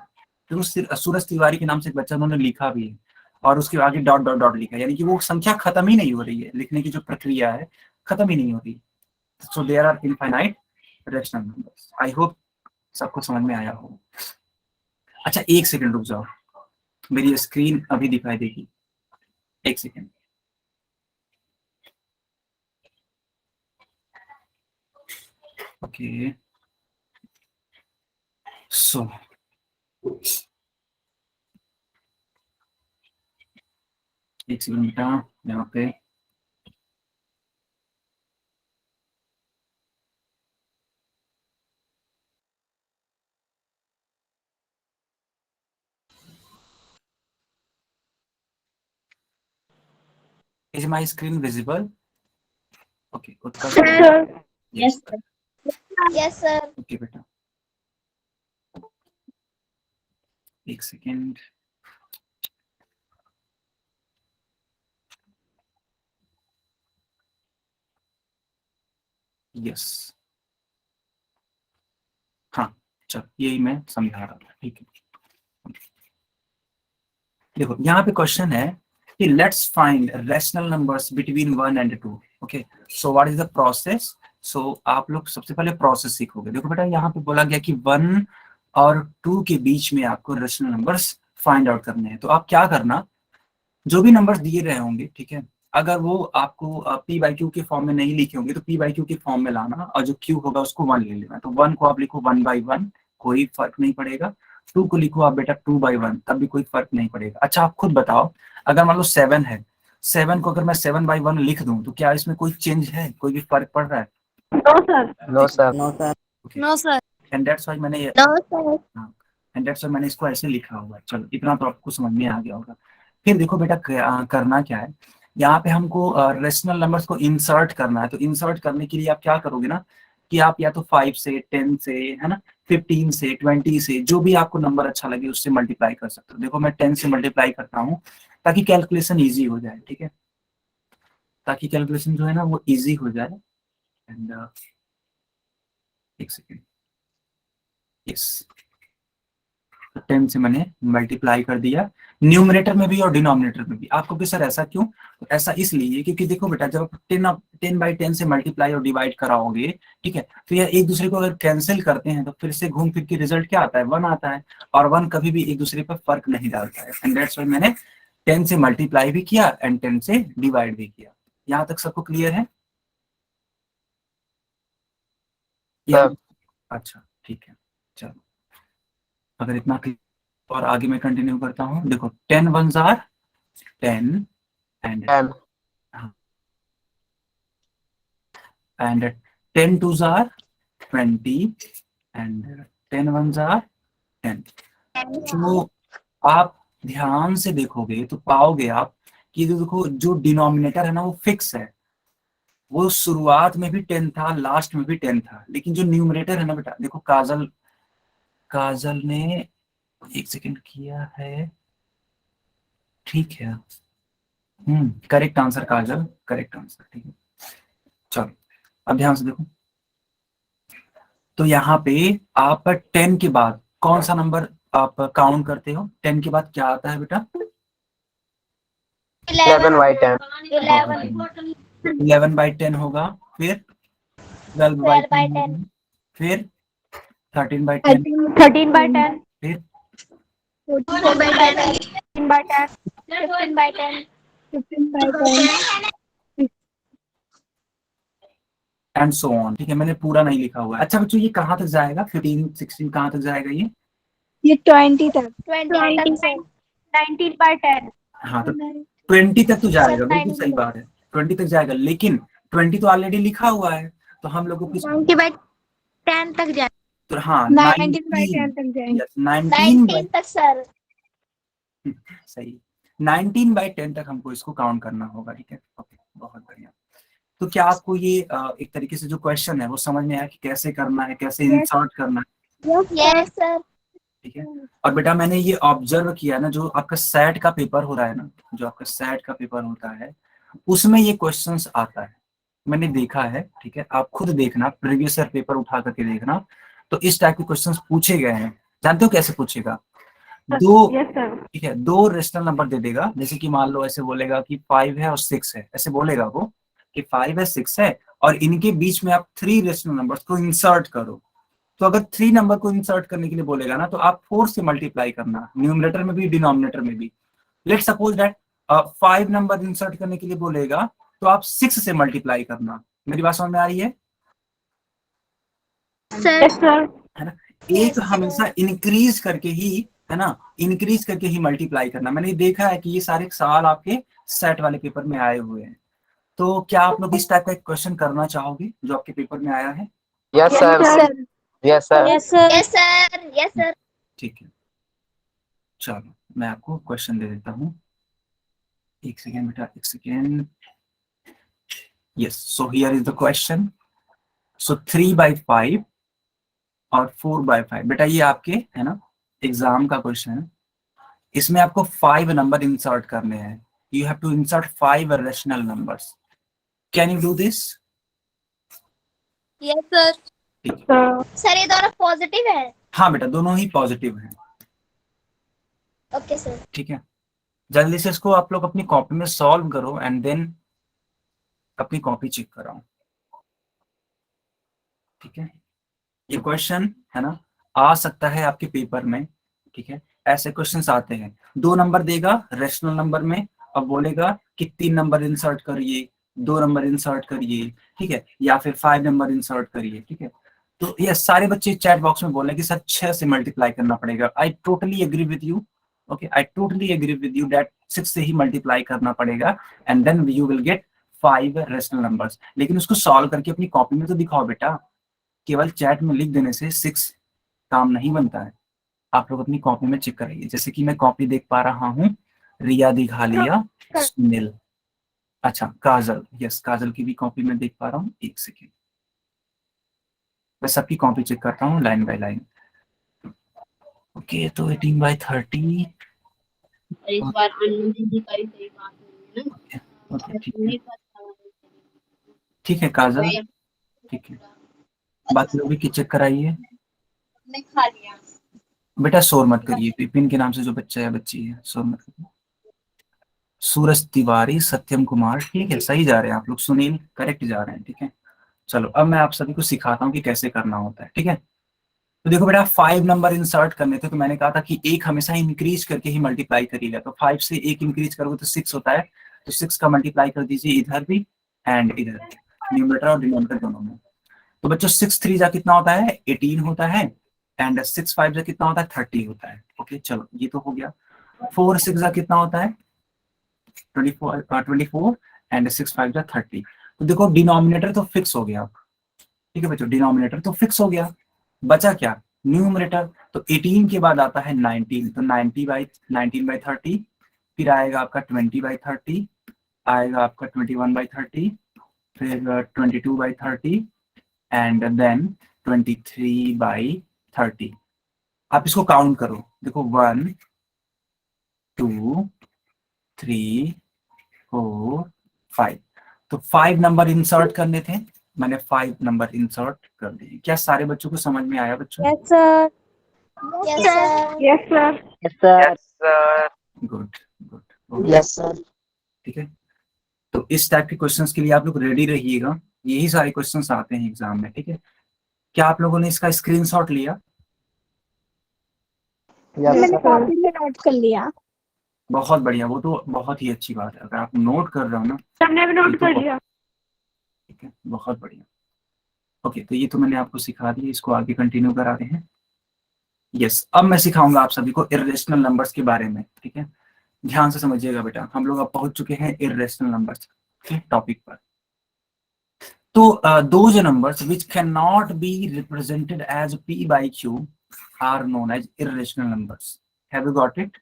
तो सूरज तिवारी के नाम से एक बच्चा उन्होंने लिखा भी है और उसके आगे डॉट डॉट डॉट लिखा है, यानी कि वो संख्या खत्म ही नहीं हो रही है, लिखने की जो प्रक्रिया है खत्म ही नहीं हो रही। So there are infinite rational numbers. I hope सबको समझ में आया हो। अच्छा एक सेकंड रुक जाओ, मेरी स्क्रीन अभी दिखाई देगी, एक सेकंड। ओके सो एक सेकंड बेटा, यहाँ पे is my screen visible? Okay, Utkarsh Yes, sir. Yes, sir. Okay बेटा, एक सेकंड। यस हाँ चल, यही मैं समझा रहा था, ठीक है। देखो यहाँ पे क्वेश्चन है कि let's find rational numbers between 1 and 2। Okay, so what is the process? So आप लोग सबसे पहले प्रोसेस सीखोगे। देखो बेटा यहाँ पे बोला गया कि 1 और 2 के बीच में आपको रेशनल नंबर्स फाइंड आउट करने हैं। तो आप क्या करना, जो भी नंबर्स दिए रहे होंगे, ठीक है, अगर वो आपको p/q के फॉर्म में नहीं लिखे होंगे तो p/q के फॉर्म में लाना और जो q होगा उसको 1 ले लेना। तो 1 को आप लिखो 1/1, कोई फर्क नहीं पड़ेगा। 2 को लिखो आप बेटा 2/1, तब भी कोई फर्क नहीं पड़ेगा। अच्छा आप खुद बताओ, अगर मान लो 7 है, 7 को अगर मैं 7/1 लिख दूं तो क्या इसमें कोई चेंज है, कोई भी फर्क पड़ रहा है? No sir. No sir. No sir. No sir. And that's why मैंने No, sir. And that's why मैंने इसको ऐसे लिखा हुआ है। चलो इतना तो आपको समझ में आ गया होगा। फिर देखो बेटा करना क्या है, यहाँ पे हमको रेशनल नंबर्स को इंसर्ट करना है। तो इंसर्ट करने के लिए आप क्या करोगे ना कि आप या तो 5 से 10 से है ना 15 से 20 से जो भी आपको नंबर अच्छा लगे उससे मल्टीप्लाई कर सकते हो। देखो मैं 10 से मल्टीप्लाई करता हूँ ताकि कैलकुलेशन ईजी हो जाए, ठीक है, ताकि कैलकुलेशन जो है ना वो ईजी हो जाए। एंड एक सेकेंड, यस, 10 से मैंने मल्टीप्लाई कर दिया, न्यूमरेटर में भी और डिनोमिनेटर में भी। आपको कि सर ऐसा क्यों? तो ऐसा इसलिए क्योंकि देखो बेटा जब आप 10 बाई 10 से मल्टीप्लाई और डिवाइड कराओगे, ठीक है, तो यह एक दूसरे को अगर कैंसिल करते हैं तो फिर से घूम फिर के रिजल्ट क्या आता है? 1 आता है, और 1 कभी भी एक दूसरे पर फर्क नहीं डालता है। एंड दैट्स व्हाई मैंने 10 से मल्टीप्लाई भी किया एंड 10 से डिवाइड भी किया। यहाँ तक सबको क्लियर है? अच्छा ठीक है, चलो अगर इतना और आगे मैं कंटिन्यू करता हूँ। देखो 10 1s are 10 and 10 2s are 20 and 10 1s are 10। तो आप ध्यान से देखोगे तो पाओगे आप कि देखो जो डिनोमिनेटर है ना वो फिक्स है, वो शुरुआत में भी 10 था, लास्ट में भी 10 था। लेकिन जो न्यूमरेटर है ना बेटा, देखो काजल ने 1 सेकेंड किया है, ठीक है, करेक्ट आंसर काजल, करेक्ट आंसर, ठीक है। चलो अब ध्यान से देखो, तो यहाँ पे आप 10 के बाद कौन सा नंबर आप काउंट करते हो? 10 के बाद क्या आता है बेटा? 11 by 10। 11 बाई 10 होगा, फिर 12 बाई 10, फिर 13 बाई 10, 13 by 10, फिर 14 by 10, 15 by 10, 15 by 10, 15 by 10, and so on. ठीक है, मैंने पूरा नहीं लिखा हुआ है। अच्छा बच्चों, ये कहाँ तक जाएगा? 15 16 कहाँ तक जाएगा ये? 20 तक, 19 by 10। हाँ तो 20 तक तो जाएगा, बिल्कुल सही बात है, 20 तक जाएगा। लेकिन 20 तो ऑलरेडी लिखा हुआ है, तो हम लोगों को 90 by 10 तक जाए, तो हाँ 19 by 10 तक जाएंगे, 19 तक सर। सही, 19 बाई 10 तक हमको इसको काउंट करना होगा। ठीक है, ओके, बहुत बढ़िया। तो क्या आपको ये एक तरीके से जो क्वेश्चन है वो समझ में आया कि कैसे करना है, कैसे इंसर्ट करना है? Yes sir. ठीक है, और बेटा मैंने ये ऑब्जर्व किया ना, जो आपका सेट का पेपर हो रहा है ना, जो आपका सेट का पेपर होता है उसमें ये क्वेश्चंस आता है, मैंने देखा है। ठीक है, आप खुद देखना, प्रीवियस ईयर पेपर उठा करके देखना, तो इस टाइप के क्वेश्चंस पूछे गए हैं। जानते हो कैसे पूछेगा? ठीक है, 2 रेशनल नंबर दे देगा, जैसे कि मान लो ऐसे बोलेगा कि 5 है और 6 है, ऐसे बोलेगा वो कि 5 है 6 है, और इनके बीच में आप 3 रेशनल नंबर्स को इंसर्ट करो। तो अगर 3 नंबर को इंसर्ट करने के लिए बोलेगा ना, तो आप 4 से मल्टीप्लाई करना, न्यूमरेटर में भी डिनोमिनेटर में भी। Let's suppose that 5 number insert करने के लिए बोलेगा तो आप 6 से मल्टीप्लाई करना। मेरी बात समझ में आ रही है? सर है ना, एक हमेशा इंक्रीज करके ही, है ना, इंक्रीज करके ही मल्टीप्लाई करना। मैंने देखा है कि ये सारे सवाल आपके सेट वाले पेपर में आए हुए हैं। तो क्या आप लोग इस टाइप का एक क्वेश्चन करना चाहोगे जो आपके पेपर में आया है? Yes sir, yes sir, yes sir, yes sir, yes sir. ठीक है, चलो मैं आपको क्वेश्चन दे देता हूँ। एक सेकेंड बेटा, एक second. Yes, so here is the question. So 3 by 5 और 4 बाई 5, बेटा ये आपके है ना एग्जाम का क्वेश्चन है। इसमें आपको 5 नंबर इंसर्ट करने हैं। You have to insert 5 rational numbers. Can you do this? Yes sir. Sir ये दोनों पॉजिटिव है? हाँ बेटा, दोनों ही पॉजिटिव हैं। Okay sir. ठीक है, जल्दी से इसको आप लोग अपनी कॉपी में सॉल्व करो एंड देन अपनी कॉपी चेक कराओ। ठीक है, ये क्वेश्चन है ना आ सकता है आपके पेपर में। ठीक है, ऐसे क्वेश्चंस आते हैं। 2 नंबर देगा रेशनल नंबर में, अब बोलेगा कि 3 नंबर इंसर्ट करिए, 2 नंबर इंसर्ट करिए, ठीक है, या फिर 5 नंबर इंसर्ट करिए। ठीक है, तो ये सारे बच्चे चैट बॉक्स में बोल रहे हैं कि सर 6 से मल्टीप्लाई करना पड़ेगा। I totally agree with you. Okay, I totally agree with you that 6 से ही मल्टीप्लाई करना पड़ेगा and then you will get 5 rational numbers. लेकिन उसको सॉल्व करके अपनी कॉपी में तो दिखाओ बेटा। केवल चैट में लिख देने से 6 काम नहीं बनता है, आप लोग अपनी कॉपी में चेक कराइए। जैसे कि मैं कॉपी देख पा रहा हूँ, रिया दिघालिया, सुनील, अच्छा काजल, यस काजल की भी कॉपी में देख पा रहा हूँ। एक सेकेंड, मैं सबकी कॉपी चेक करता हूँ लाइन बाय लाइन। ओके, तो 18/30 इस बार अनु दीदी का ही सही बात है ना। ओके ठीक है काजल, ठीक है, बाकी लोग भी चेक कराइए। खा लिया बेटा शोर मत करिए, विपिन के नाम से जो बच्चा है बच्ची है, शोर मत करिए। सूरज तिवारी, सत्यम कुमार, ठीक है सही जा रहे हैं आप लोग, सुनील करेक्ट जा रहे हैं, ठीक है। चलो अब मैं आप सभी को सिखाता हूँ कि कैसे करना होता है, ठीक है। तो देखो बेटा 5 नंबर इंसर्ट करने थे, तो मैंने कहा था कि एक हमेशा इंक्रीज करके ही मल्टीप्लाई करिएगा। तो 5 से एक इंक्रीज करोगे तो 6 होता है, तो 6 का मल्टीप्लाई कर दीजिए इधर भी एंड इधर भी, न्यूमरेटर और डिनोमिनेटर दोनों में। तो बच्चों 6 3 जा कितना होता है 18 होता है, एंड 6 5 जा कितना होता है 30 होता है। ओके चलो ये तो हो गया। 4 6 जा कितना होता है 24 एंड 6 5 जा 30। तो देखो डिनोमिनेटर तो फिक्स हो गया, ठीक है बच्चों, डिनोमिनेटर तो फिक्स हो गया, बचा क्या न्यूमरेटर। तो 18 के बाद आता है 19, तो 19/30, फिर आएगा आपका 20/30, आएगा आपका 21/30, फिर 22/30 एंड देन 23/30। आप इसको काउंट करो, देखो 1 2 3 4 5, तो 5 नंबर इंसर्ट करने थे, मैंने 5 नंबर इंसर्ट कर दिए। क्या सारे बच्चों को समझ में आया बच्चों? Yes sir. Yes, sir. Yes, sir. Yes sir. Good good, yes sir. ठीक है। तो इस टाइप के क्वेश्चंस के लिए आप लोग रेडी रहिएगा, यही सारे क्वेश्चंस आते हैं एग्जाम में, ठीक है। क्या आप लोगों ने इसका स्क्रीनशॉट लिया? यस मैंने सर। कॉपी में नोट कर लिया। बहुत बढ़िया, वो तो बहुत ही अच्छी बात है, अगर आप नोट कर रहे हो ना। हमने भी नोट कर लिया। ठीक है, बहुत बढ़िया। ओके, तो ये तो मैंने आपको सिखा दिया, इसको आगे कंटिन्यू करा रहे हैं। यस, अब मैं सिखाऊंगा आप सभी को इर्रेशनल नंबर्स के बारे में, ठीक है। ध्यान से समझिएगा बेटा, हम लोग अब पहुंच चुके हैं इर्रेशनल नंबर्स के टॉपिक पर। तो those numbers which can not be represented as p by q are known as irrational numbers. Have you got it?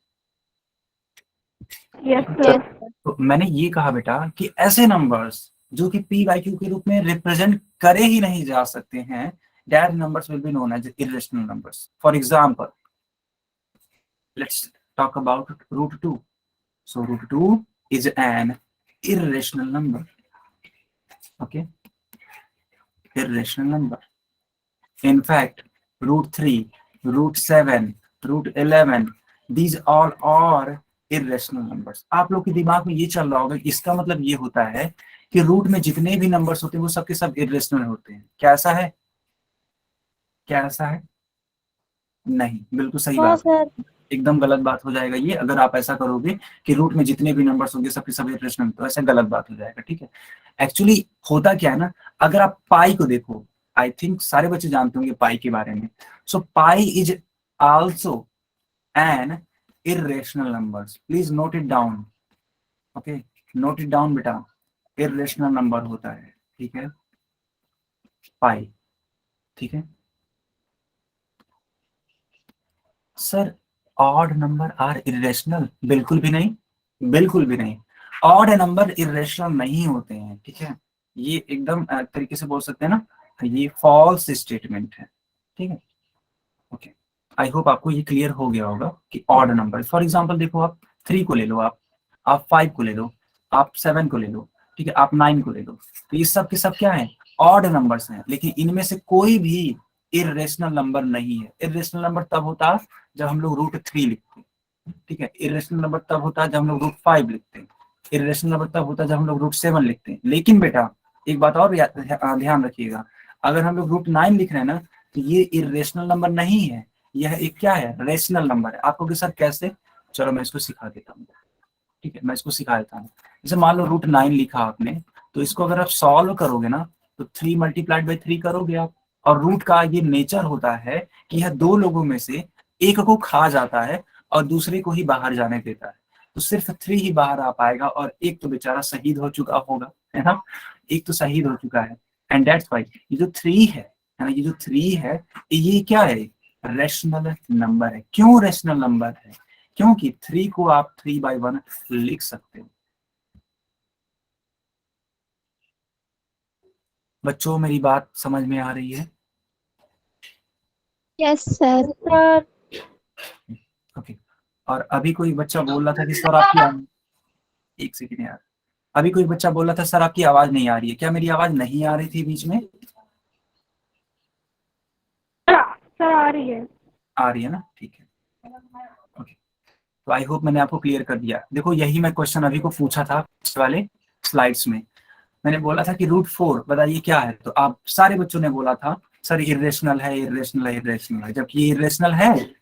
Yes sir. तो मैंने ये कहा बेटा कि ऐसे नंबर्स जो कि p by q के रूप में रिप्रेजेंट करे ही नहीं जा सकते हैं, that numbers will be known as irrational numbers. For example, let's talk about root 2. So root 2 is an irrational number. Okay, irrational number. In fact, root 3, root 7, root 11, these all are irrational numbers. आप लोग के दिमाग में ये चल रहा होगा, इसका मतलब ये होता है कि रूट में जितने भी नंबर्स होते हैं वो सबके सब irrational होते हैं। क्या ऐसा है? क्या ऐसा है? नहीं, बिल्कुल सही बात है, एकदम गलत बात हो जाएगा ये अगर आप ऐसा करोगे कि रूट में जितने भी नंबर्स होंगे सबके सब इर्रेशनल, तो ऐसा गलत बात हो जाएगा, ठीक है। एक्चुअली होता क्या है ना, अगर आप पाई को देखो, आई थिंक सारे बच्चे जानते होंगे पाई के बारे में। So pi is also an irrational numbers, please note it down. Okay, note it down बेटा, इर्रेशनल नंबर होता है, ठीक है, पाई, ठीक है। Sir odd number are irrational? बिल्कुल भी नहीं, बिल्कुल भी नहीं, ऑड नंबर इर्रेशनल नहीं होते हैं, ठीक है। ये एकदम तरीके से बोल सकते हैं ना, ये फॉल्स स्टेटमेंट है, ठीक है। ओके, आई होप आपको ये क्लियर हो गया होगा कि ऑड नंबर, फॉर एग्जांपल देखो आप 3 को ले लो, आप 5 को ले लो, आप 7 को ले लो, ठीक है, आप 9 को ले लो, तो ये सब के सब क्या है, ऑड नंबर्स हैं, लेकिन इनमें से कोई भी इर्रेशनल नंबर नहीं है। इर्रेशनल नंबर तब होता है जब हम लोग रूट 3 लिखते हैं, ठीक है। इर्रेशनल नंबर तब होता है जब हम लोग रूट 5 लिखते हैं। इर्रेशनल नंबर तब होता है जब हम लोग रूट 7 लिखते हैं। लेकिन बेटा एक बात और ध्यान रखिएगा, अगर हम लोग रूट 9 लिख रहे हैं ना, तो ये इर्रेशनल नंबर नहीं है, यह एक क्या है, रेशनल नंबर है। आपको सर कैसे? चलो मैं इसको सिखा देता हूँ, ठीक है, मैं इसको सिखा देता हूँ। जैसे मान लो रूट 9 लिखा आपने, तो इसको अगर आप सॉल्व करोगे ना, तो 3 × 3 करोगे आप, और रूट का ये नेचर होता है कि यह दो लोगों में से एक को खा जाता है और दूसरे को ही बाहर जाने देता है, तो सिर्फ 3 ही बाहर आ पाएगा, और एक तो बेचारा शहीद हो चुका होगा, है ना, एक तो शहीद हो चुका है। एंड दैट्स व्हाई ये जो 3 है ना, ये जो 3 है, ये क्या है, रेशनल नंबर है। क्यों रेशनल नंबर है? क्योंकि 3 को आप 3/1 लिख सकते हो। बच्चों मेरी बात समझ में आ रही है? Yes sir. Sir okay. और अभी कोई बच्चा बोल रहा था कि सर आपकी एक सेकंड यार, अभी कोई बच्चा बोल रहा था सर आपकी आवाज नहीं आ रही है। क्या मेरी आवाज नहीं आ रही थी बीच में? सर आ रही है। आ रही है ना, ठीक है। ओके, तो आई होप मैंने आपको क्लियर कर दिया। देखो यही मैं क्वेश्चन अभी को पूछा था पिछले वाले स्लाइड्स में। मैंने बोला था कि √4 बताइए क्या है, तो आप सारे बच्चों ने बोला था सर इरेशनल है, इरेशनल है, इरेशनल है। जबकि ये इरेशनल है,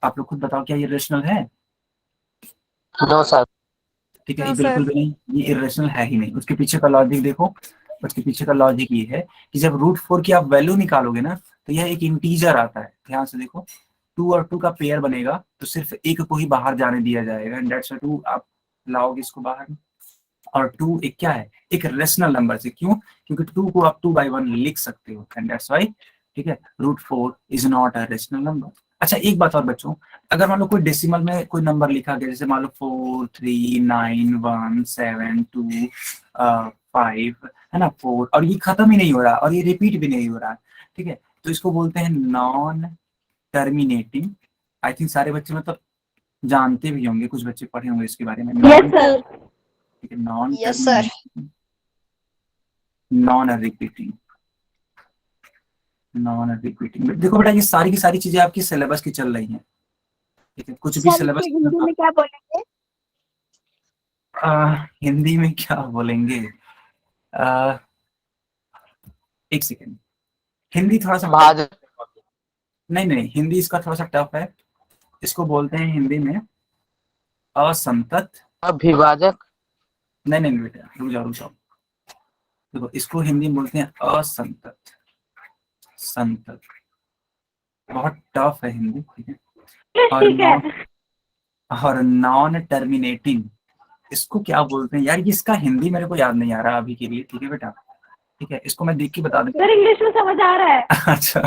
आप लोग खुद बताओ क्या ये इरेशनल है? No sir. ठीक है, ये बिल्कुल भी नहीं, ये इरेशनल है ही नहीं। उसके पीछे का लॉजिक देखो, उसके पीछे का लॉजिक ये है कि जब √4 की आप वैल्यू निकालोगे ना, तो यह एक इंटीजर आता है। ध्यान से देखो, 2 और 2 का पेयर बनेगा तो सिर्फ एक को ही बाहर जाने दिया जाएगा, एंड दैट्स 2 आप लाओगे इसको बाहर। और 2 एक क्या है? एक रेशनल नंबर से। क्यों? क्योंकि 2 को आप 2/1 लिख सकते हो, एंड दैट्स व्हाई, ठीक है, √4 is not a rational number. अच्छा एक बात और बच्चों, अगर मान लो कोई डेसिमल में कोई नंबर लिखा गया, जैसे मान लो 4 3 9 1 7 2 5 है ना, 4, और ये खत्म ही नहीं हो रहा और ये रिपीट भी नहीं हो रहा, ठीक है, तो इसको बोलते हैं नॉन टर्मिनेटिंग। आई थिंक सारे बच्चे मतलब जानते भी होंगे, कुछ बच्चे पढ़े होंगे इसके बारे में। Yes sir. ठीक है, non Yes, sir. Non repeating, non repeating. देखो बेटा, ये सारी की सारी चीजें आपकी सिलेबस की चल रही हैं, ठीक है, कुछ भी सर सिलेबस इसको हिंदी में क्या बोलेंगे? हिंदी में क्या बोलेंगे? एक सेकेंड, हिंदी थोड़ा सा भाजक। नहीं नहीं, हिंदी इसका थोड़ा सा टफ है। इसको बोलते हैं हिंदी में असंतत। अभिभाजक। नहीं नहीं बेटा, रुक जाओ रुक जाओ। देखो इसको हिंदी में बोलते हैं असंतत, संतत। बहुत टफ है हिंदी, ठीक है। और नॉन टर्मिनेटिंग, इसको क्या बोलते हैं यार? ये इसका हिंदी मेरे को याद नहीं आ रहा अभी के लिए, ठीक है बेटा, ठीक है, इसको मैं देख के बता दूंगा। सर इंग्लिश में समझ आ रहा है। अच्छा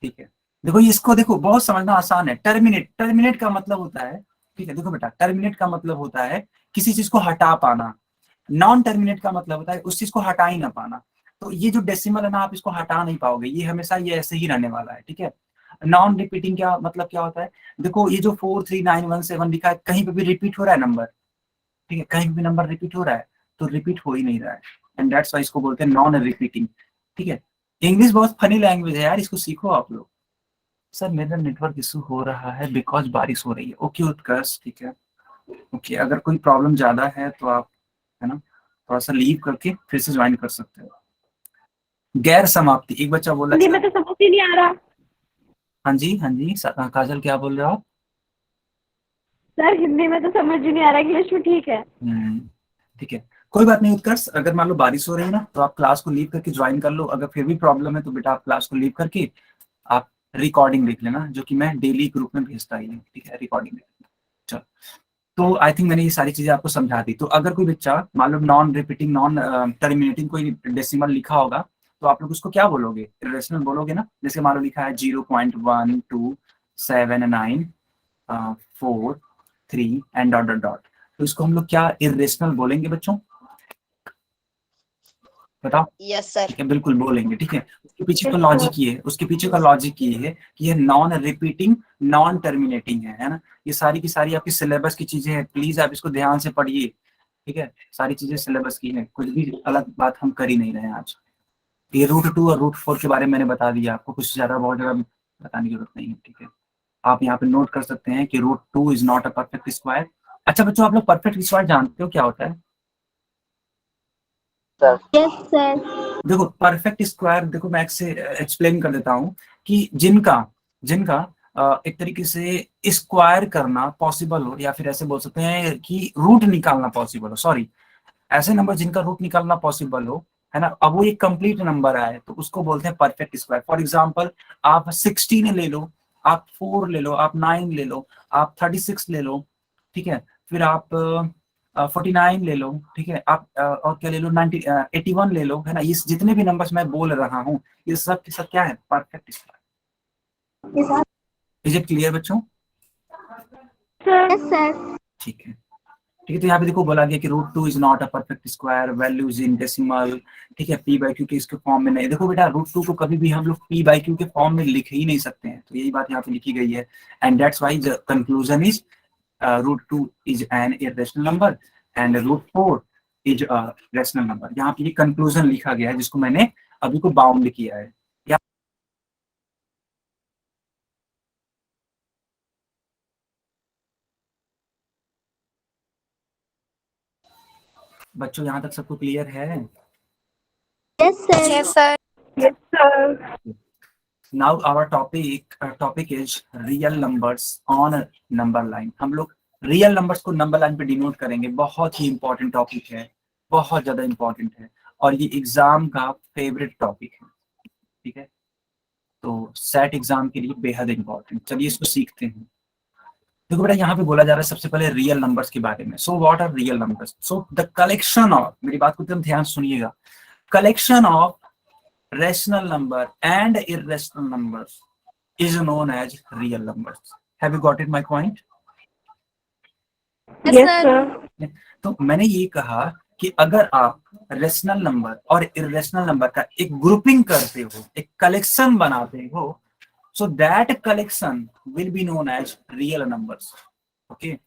ठीक है, देखो इसको देखो, बहुत समझना आसान है। टर्मिनेट, टर्मिनेट का मतलब होता है, ठीक है, देखो बेटा, टर्मिनेट का मतलब होता है किसी चीज को हटा पाना। नॉन टर्मिनेट का मतलब होता है उस चीज को हटा ही ना पाना। तो ये जो डेसिमल है ना, आप इसको हटा नहीं पाओगे, ये हमेशा ये ऐसे ही रहने वाला है, ठीक है। नॉन रिपीटिंग क्या मतलब क्या होता है? देखो ये जो 4 3 9 1 7 लिखा है, कहीं पे भी रिपीट हो रहा है नंबर, ठीक है, कहीं भी नंबर रिपीट हो रहा है, तो रिपीट हो ही नहीं रहा है, एंड दैट्स व्हाई इसको बोलते हैं नॉन रिपीटिंग, ठीक है। इंग्लिश बहुत फनी लैंग्वेज है यार, इसको सीखो आप लोग। सर मेरा नेटवर्क इशू हो रहा है बिकॉज बारिश हो रही है। ओके उत्कर्ष, ठीक है, ओके, अगर कोई प्रॉब्लम ज्यादा है तो आप, है ना, थोड़ा सा लीव करके फिर से ज्वाइन कर सकते हो। गैर समाप्ति, एक बच्चा बोला हिंदी में तो समझ ही नहीं आ रहा। हाँ जी हाँ जी, काजल क्या बोल रहे हो आप? सर हिंदी में तो समझ ही नहीं आ रहा, इंग्लिश में ठीक है। ठीक है, कोई बात नहीं उत्कर्ष, अगर मान लो बारिश हो रही है ना, तो आप क्लास को लीव करके ज्वाइन कर लो। अगर फिर भी प्रॉब्लम है तो बेटा आप क्लास को लीव करके आप रिकॉर्डिंग देख लेना, जो कि मैं डेली ग्रुप में भेजता ही हूँ, ठीक है, रिकॉर्डिंग। चलो, तो आई थिंक मैंने ये सारी चीजें आपको समझा दी। तो अगर कोई बच्चा मान लो नॉन रिपीटिंग, नॉन टर्मिनेटिंग कोई डेसिमल लिखा होगा, तो आप लोग उसको क्या बोलोगे? इरेशनल बोलोगे ना। जैसे मान लो लिखा है 0.1279 4 3 एंड डॉट डॉट डॉट, तो इसको हम लोग क्या इरेशनल बोलेंगे बच्चों? बताओ। Yes, sir. ठीक है, बिल्कुल बोलेंगे, ठीक है। उसके पीछे का लॉजिक ये है, उसके पीछे का लॉजिक ये है कि ये नॉन रिपीटिंग, नॉन टर्मिनेटिंग है ना। ये सारी की सारी आपकी सिलेबस की चीजें हैं, प्लीज आप इसको ध्यान से पढ़िए, ठीक है। सारी चीजें सिलेबस की है, कुछ भी अलग बात हम कर ही नहीं रहे हैं आज। ये √2 और √4 के बारे में मैंने बता दिया आपको, कुछ ज्यादा बहुत ज्यादा बताने की जरूरत नहीं है, ठीक है। आप यहाँ पे नोट कर सकते हैं कि √2 is not a perfect square. अच्छा बच्चों, आप लोग परफेक्ट स्क्वायर जानते हो क्या होता है? Yes sir. देखो परफेक्ट स्क्वायर, देखो मैं से एक्सप्लेन कर देता हूँ कि जिनका जिनका एक तरीके से स्क्वायर करना पॉसिबल हो, या फिर ऐसे बोल सकते हैं कि रूट निकालना पॉसिबल हो, सॉरी, ऐसे नंबर जिनका रूट निकालना पॉसिबल हो, है ना, अब वो एक कंप्लीट नंबर आए तो उसको बोलते हैं परफेक्ट स्क्वायर। फॉर एग्जांपल आप 16 ले लो, आप 4 ले लो, आप 9 ले लो, आप 36 ले लो, ठीक है, फिर आप 49 ले लो, ठीक है, आप और क्या ले लो, 81 ले लो, है ना। ये जितने भी नंबर्स मैं बोल रहा हूँ, ये सब के सब क्या है? Perfect square, is it clear बच्चों? Yes, sir. ठीक है, ठीक है। तो यहाँ पे देखो बोला गया कि √2 is not a perfect square, values in decimal, ठीक है, p/q के इसके फॉर्म में नहीं। देखो बेटा √2 को कभी भी हम लोग p/q के फॉर्म में लिख ही नहीं सकते हैं, तो यही बात यहाँ पे लिखी गई है। And that's why the conclusion is √2 is an irrational number and √4 is a rational number. यहाँ पे ये कंक्लूजन लिखा गया है जिसको मैंने अभी को बाउंड किया है। बच्चों यहाँ तक सबको क्लियर है? Yes, sir. Yes, sir. Yes, sir. Now our topic is real numbers on a number line। हम लोग रियल नंबर्स को नंबर लाइन पे डिनोट करेंगे। बहुत ही इंपॉर्टेंट टॉपिक है, बहुत ज्यादा इंपॉर्टेंट है, और ये एग्जाम का फेवरेट टॉपिक है, ठीक है। तो सेट एग्जाम के लिए बेहद इंपॉर्टेंट। चलिए इसको सीखते हैं। देखो बेटा यहाँ पे बोला जा रहा है सबसे पहले रियल नंबर्स के बारे में। So what are real numbers? So the collection of, मेरी बात को एकदम ध्यान सुनिएगा, collection of rational number and irrational numbers is known as real numbers। Have you got it my point? Yes, sir. तो मैंने ये कहा कि अगर आप रेशनल नंबर और इरेशनल नंबर का एक ग्रुपिंग करते हो, एक कलेक्शन बनाते हो, so that collection will be known as real numbers. Okay,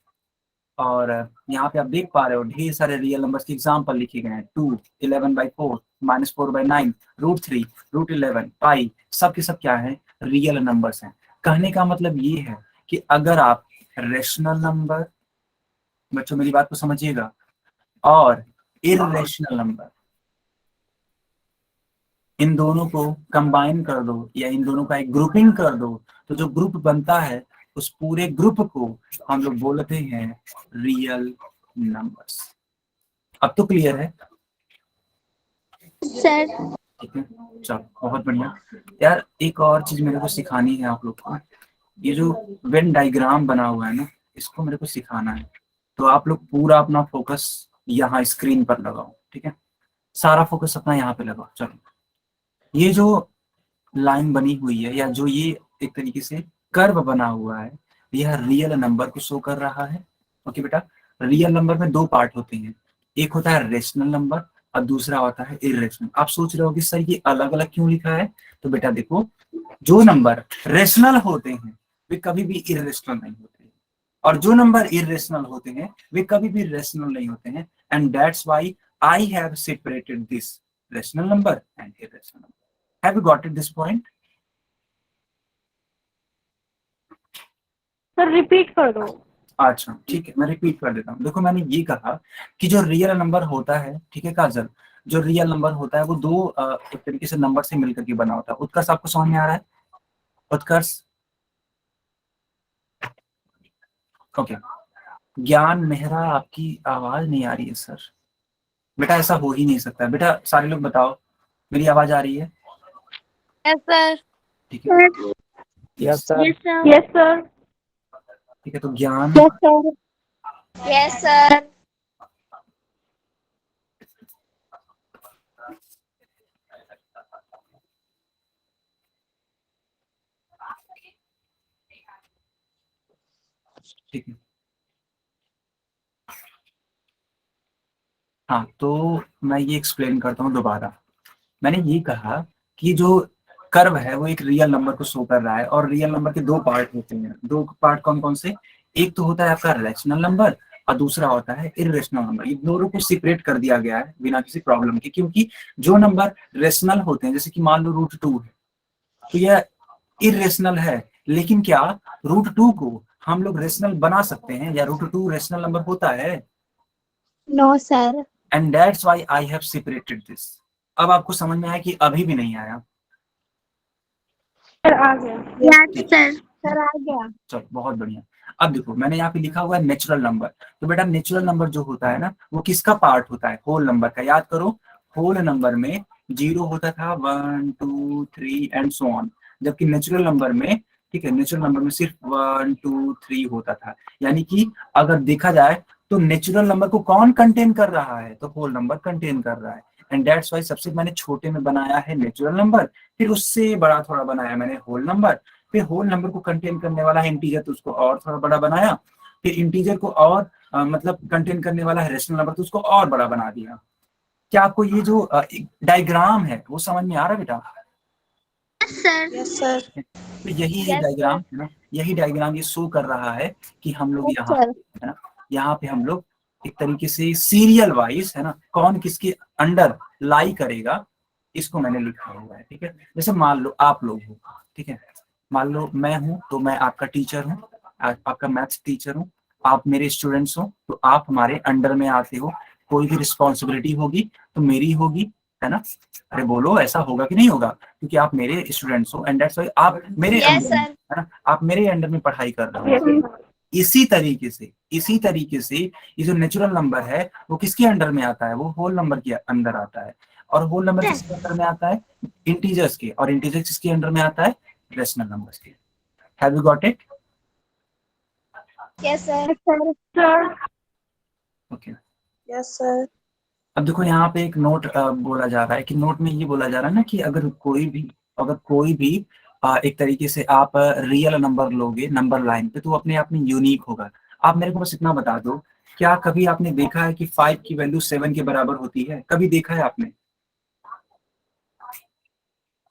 और यहाँ पे आप देख पा रहे हो ढेर सारे रियल नंबर्स के एग्जांपल लिखे गए हैं। 2, 11/4, -4/9, √3, √11, पाई, सब के सब क्या है? रियल नंबर्स हैं। कहने का मतलब ये है कि अगर आप रेशनल नंबर, बच्चों मेरी बात को समझिएगा, और इरेशनल नंबर, इन दोनों को कंबाइन कर दो या इन दोनों का एक ग्रुपिंग कर दो, तो जो ग्रुप बनता है उस पूरे ग्रुप को हम लोग बोलते हैं रियल नंबर्स। अब तो क्लियर है? Sir. ठीक है, चलो बहुत बढ़िया। यार एक और चीज मेरे को सिखानी है आप लोग को। ये जो वेन डायग्राम बना हुआ है ना, इसको मेरे को सिखाना है। तो आप लोग पूरा अपना फोकस यहाँ स्क्रीन पर लगाओ, ठीक है, सारा फोकस अपना यहाँ पे लगाओ। चलो, ये जो लाइन बनी हुई है या जो ये एक तरीके से कर्व बना हुआ है, यह रियल नंबर को शो कर रहा है। ओके बेटा, रियल नंबर में दो पार्ट होते हैं, एक होता है रेशनल नंबर और दूसरा होता है इरेशनल। आप सोच रहे हो कि सर ये अलग अलग क्यों लिखा है? तो बेटा देखो, जो नंबर रेशनल होते हैं वे कभी भी इरेशनल नहीं होते, और जो नंबर इरेशनल होते हैं वे कभी भी रेशनल नहीं होते हैं। And that's why I have separated this rational number and irrational number. Have you got it this point? Sir repeat कर दो। अच्छा ठीक है, मैं रिपीट कर देता हूँ। देखो मैंने ये कहा कि जो रियल नंबर होता है, ठीक है काजल, जो रियल नंबर होता है वो दो एक तरीके से नंबर से मिलकर के बना होता है। उत्कर्ष आपको समझ में आ रहा है? उत्कर्ष, ओके। ज्ञान मेहरा, आपकी आवाज नहीं आ रही है सर। बेटा ऐसा हो ही नहीं सकता। बेटा सारे लोग बताओ, मेरी आवाज आ रही है? Yes, sir. ठीक है, yes sir. Yes, sir. Yes sir. ठीक है। तो ज्ञान, Yes, sir. Yes, sir. ठीक है। हाँ, तो मैं ये एक्सप्लेन करता हूँ दोबारा। मैंने ये कहा कि जो कर्व है वो एक रियल नंबर को शो कर रहा है, और रियल नंबर के दो पार्ट होते हैं। दो पार्ट कौन कौन से? एक तो होता है आपका रेशनल नंबर और दूसरा होता है इरेशनल नंबर। ये दोनों को सेपरेट कर दिया गया है बिना किसी प्रॉब्लम के, क्योंकि जो नंबर रेशनल होते हैं, जैसे कि मान लो √2 है, तो यह इरेशनल है, लेकिन क्या √2 को हम लोग रेशनल बना सकते हैं, या √2 रेशनल नंबर होता है? No, sir. And that's why I have separated this. अब आपको समझ में आया कि अभी भी नहीं आया? सर आ गया। Yes, sir. Sir, आ गया। चलो बहुत बढ़िया। अब देखो मैंने यहाँ पे लिखा हुआ है नेचुरल नंबर। तो बेटा नेचुरल नंबर जो होता है ना, वो किसका पार्ट होता है? होल नंबर का। याद करो, होल नंबर में 0 होता था, 1 2 3 एंड सो ऑन, जबकि नेचुरल नंबर में, ठीक है, नेचुरल नंबर में सिर्फ 1 2 3 होता था। यानी कि अगर देखा जाए तो नेचुरल नंबर को कौन कंटेन कर रहा है? तो होल नंबर कंटेन कर रहा है। एंड दैट्स व्हाई सबसे मैंने छोटे में बनाया है नेचुरल नंबर, फिर उससे बड़ा थोड़ा बनाया मैंने होल नंबर, फिर होल नंबर को कंटेन करने वाला है इंटीजर, तो उसको और थोड़ा बड़ा बनाया, फिर इंटीजर को और मतलब कंटेन करने वाला है रेशनल नंबर, तो उसको और बड़ा बना दिया। क्या आपको ये जो डायग्राम है वो समझ में आ रहा है बेटा? Yes sir. तो यही है Yes, डायग्राम, है ना, यही डायग्राम ये शो कर रहा है कि हम लोग Yes, यहाँ sir. है ना, यहाँ पे हम लोग एक तरीके से सीरियल वाइज, है ना, कौन किसके अंडर लाई करेगा, इसको मैंने लिखा हुआ है। ठीक है, जैसे मान लो आप लोग हो, ठीक है, मान लो मैं हूँ तो मैं आपका टीचर हूँ, आपका मैथ्स टीचर हूँ, आप मेरे स्टूडेंट्स हो, तो आप हमारे अंडर में आते हो, कोई भी रिस्पॉन्सिबिलिटी होगी तो मेरी होगी, है ना। अरे बोलो, ऐसा होगा कि नहीं होगा? क्योंकि आप मेरे स्टूडेंट्स हो एंड दैट्स व्हाई आप मेरे Yes, अंडर में, sir. है ना, आप मेरे अंडर में पढ़ाई कर रहे हो। इसी तरीके से ये जो नेचुरल नंबर है वो किसके अंडर में आता है? वो होल नंबर के अंदर आता है। और होल नंबर किसके अंदर में आता है? इंटीजर्स के। और इंटीजर्स किसके अंडर में आता है? रेशनल नंबर्स के। Have you got it? Yes, sir. Okay. Yes sir. अब देखो यहाँ पे एक नोट बोला जा रहा है कि नोट में ये बोला जा रहा है ना कि अगर कोई भी एक तरीके से आप रियल नंबर लोगे नंबर लाइन पे तो वो अपने आप में यूनिक होगा। आप मेरे को बस इतना बता दो, क्या कभी आपने देखा है कि 5 की वैल्यू 7 के बराबर होती है? कभी देखा है आपने?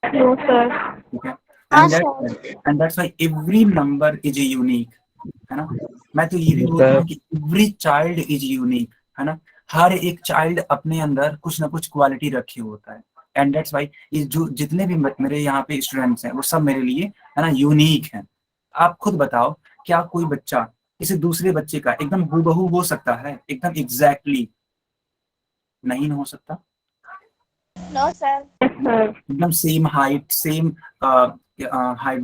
No sir. ठीक है, हाँ, and that's why every number is unique, है ना। मैं तो ये भी बोलता हूँ कि एवरी चाइल्ड इज यूनिक, है ना। हर एक चाइल्ड अपने अंदर कुछ ना कुछ क्वालिटी रखे होता है, एंड दैट्स व्हाई ये जो जितने भी मेरे यहाँ पे स्टूडेंट्स हैं वो सब मेरे लिए, है ना, यूनिक हैं। आप खुद बताओ, क्या कोई बच्चा किसी दूसरे बच्चे का एकदम हूबहू हो सकता है? एकदम एग्जैक्टली नहीं हो सकता। No, sir. एकदम same height, same height,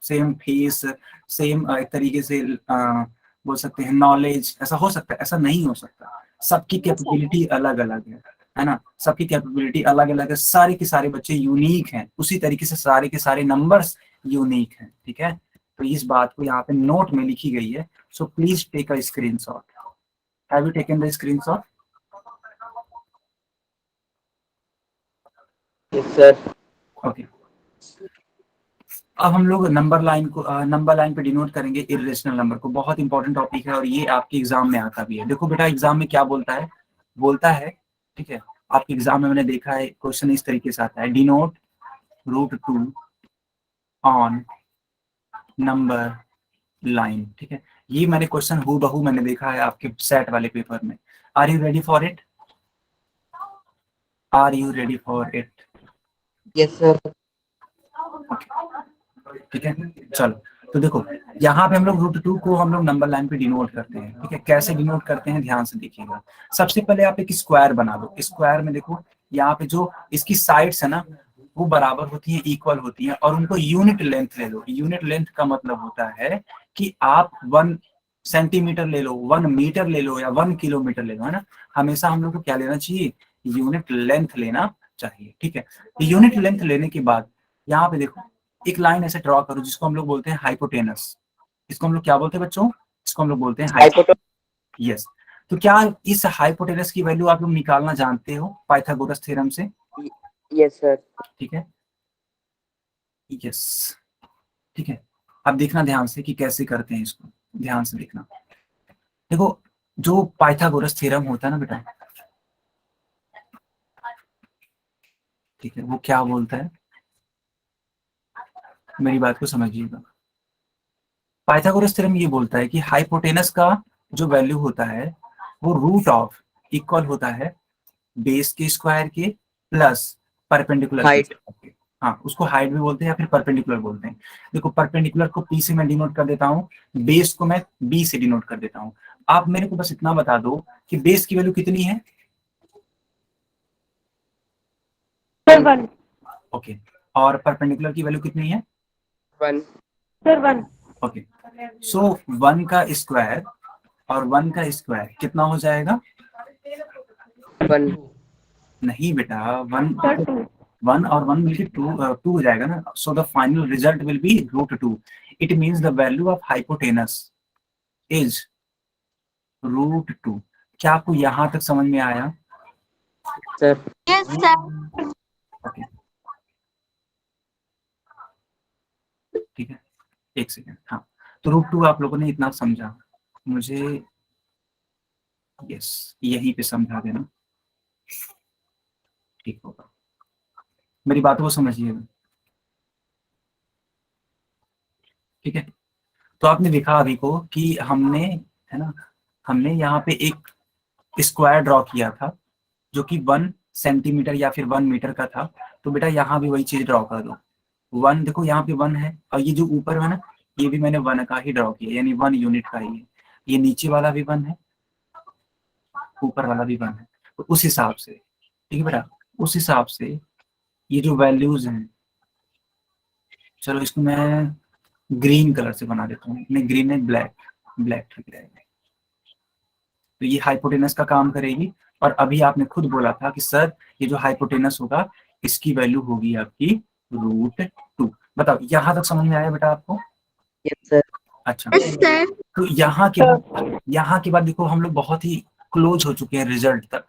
same face, same एक तरीके से बोल सकते हैं नॉलेज, ऐसा हो सकता है? ऐसा नहीं हो सकता। सबकी कैपेबिलिटी अलग अलग है ना, सबकी कैपेबिलिटी अलग अलग है। सारे के सारे बच्चे यूनिक हैं, उसी तरीके से सारे के सारे नंबर्स यूनिक हैं। ठीक है, तो इस बात को यहाँ पे नोट में लिखी गई है। So please take a screenshot. Have you taken the screenshot? Yes sir. Okay. अब हम लोग नंबर लाइन पे डिनोट करेंगे इर्रेशनल नंबर को। बहुत इंपॉर्टेंट टॉपिक है और ये आपके एग्जाम में आता भी है। देखो बेटा, एग्जाम में क्या बोलता है, ठीक है, आपके एग्जाम में मैंने देखा है क्वेश्चन इस तरीके से आता है, डिनोट √2 ऑन नंबर लाइन। ठीक है, ये मैंने क्वेश्चन हूबहू मैंने देखा है आपके सेट वाले पेपर में। Are you ready for it? Are you ready for it? Yes sir. ठीक है, चलो। तो देखो, यहाँ पे हम लोग √2 को हम लोग नंबर लाइन पे डिनोट करते हैं। ठीक है, कैसे डिनोट करते हैं ध्यान से देखिएगा। सबसे पहले आप एक स्क्वायर बना दो। स्क्वायर में देखो, यहाँ पे जो इसकी साइड्स है ना वो बराबर होती हैं, इक्वल होती हैं, और उनको यूनिट लेंथ ले लो। यूनिट लेंथ का मतलब होता है कि आप 1 सेंटीमीटर ले लो, 1 मीटर ले लो, या 1 किलोमीटर ले लो, है ना। हमेशा हम लोग को क्या लेना चाहिए? यूनिट लेंथ लेना चाहिए। ठीक है, यूनिट लेंथ लेने के बाद यहाँ पे देखो एक लाइन ऐसे ड्रॉ करो जिसको हम लोग बोलते हैं हाइपोटेनस। इसको हम लोग क्या बोलते हैं बच्चों? इसको हम लोग बोलते हैं हाइपोटेनस। यस। तो क्या इस हाइपोटेनस की वैल्यू आप लोग निकालना जानते हो पाइथागोरस थ्योरम से? Yes sir. ठीक है, यस, ठीक है। अब देखना ध्यान से कि कैसे करते हैं इसको, ध्यान से देखना। देखो, जो पाइथागोरस थ्योरम होता है ना बेटा, ठीक है, वो क्या बोलता है, मेरी बात को समझिएगा। पाइथागोरस थ्योरम ये बोलता है कि हाइपोटेनस का जो वैल्यू होता है वो रूट ऑफ इक्वल होता है बेस के स्क्वायर के प्लस परपेंडिकुलर हाइट। के। हाँ, उसको हाइट भी बोलते हैं या फिर परपेंडिकुलर बोलते हैं। देखो, परपेंडिकुलर को P से मैं डिनोट कर देता हूँ, बेस को मैं B से डिनोट कर देता हूँ। आप मेरे को बस इतना बता दो कि बेस की वैल्यू कितनी है? 1 ओके, और परपेंडिकुलर की वैल्यू कितनी है? 1 सर 1। ओके, सो 1 का स्क्वायर और 1 का स्क्वायर कितना हो जाएगा? 1 नहीं बेटा, 1 और 1 मिलकर 2 हो जाएगा ना। So the final result will be √2। It means the value of hypotenuse is √2। क्या आपको यहां तक समझ में आया? सर। Yes, sir. ओके, ठीक है। एक सेकेंड, हाँ। तो √2 आप लोगों ने इतना समझा, मुझे यस यहीं पे समझा देना, ठीक होगा। मेरी बात को समझिएगा, ठीक है। तो आपने देखा अभी को कि हमने, है ना, हमने यहाँ पे एक स्क्वायर ड्रॉ किया था जो कि 1 सेंटीमीटर या फिर 1 मीटर का था। तो बेटा यहाँ भी वही चीज ड्रॉ कर दो। 1 देखो यहाँ पे 1 है, और ये जो ऊपर है ना, ये भी मैंने 1 का ही ड्रॉ किया, यानी 1 यूनिट का ही है। ये नीचे वाला भी 1 है, ऊपर वाला भी 1 है। तो उस हिसाब से, ठीक है बेटा, उस हिसाब से ये जो वैल्यूज हैं, चलो इसको मैं ग्रीन कलर से बना देता हूँ, मैं ग्रीन में ब्लैक ठीक रहेगा। तो ये हाइपोटेनस का काम करेगी। और अभी आपने खुद बोला था कि सर ये जो हाइपोटेनस होगा इसकी वैल्यू होगी आपकी √2। बताओ यहाँ तक समझ में आया बेटा आपको? Yes sir. अच्छा, यस सर। तो यहाँ के बाद देखो हम लोग बहुत ही क्लोज हो चुके हैं रिजल्ट तक।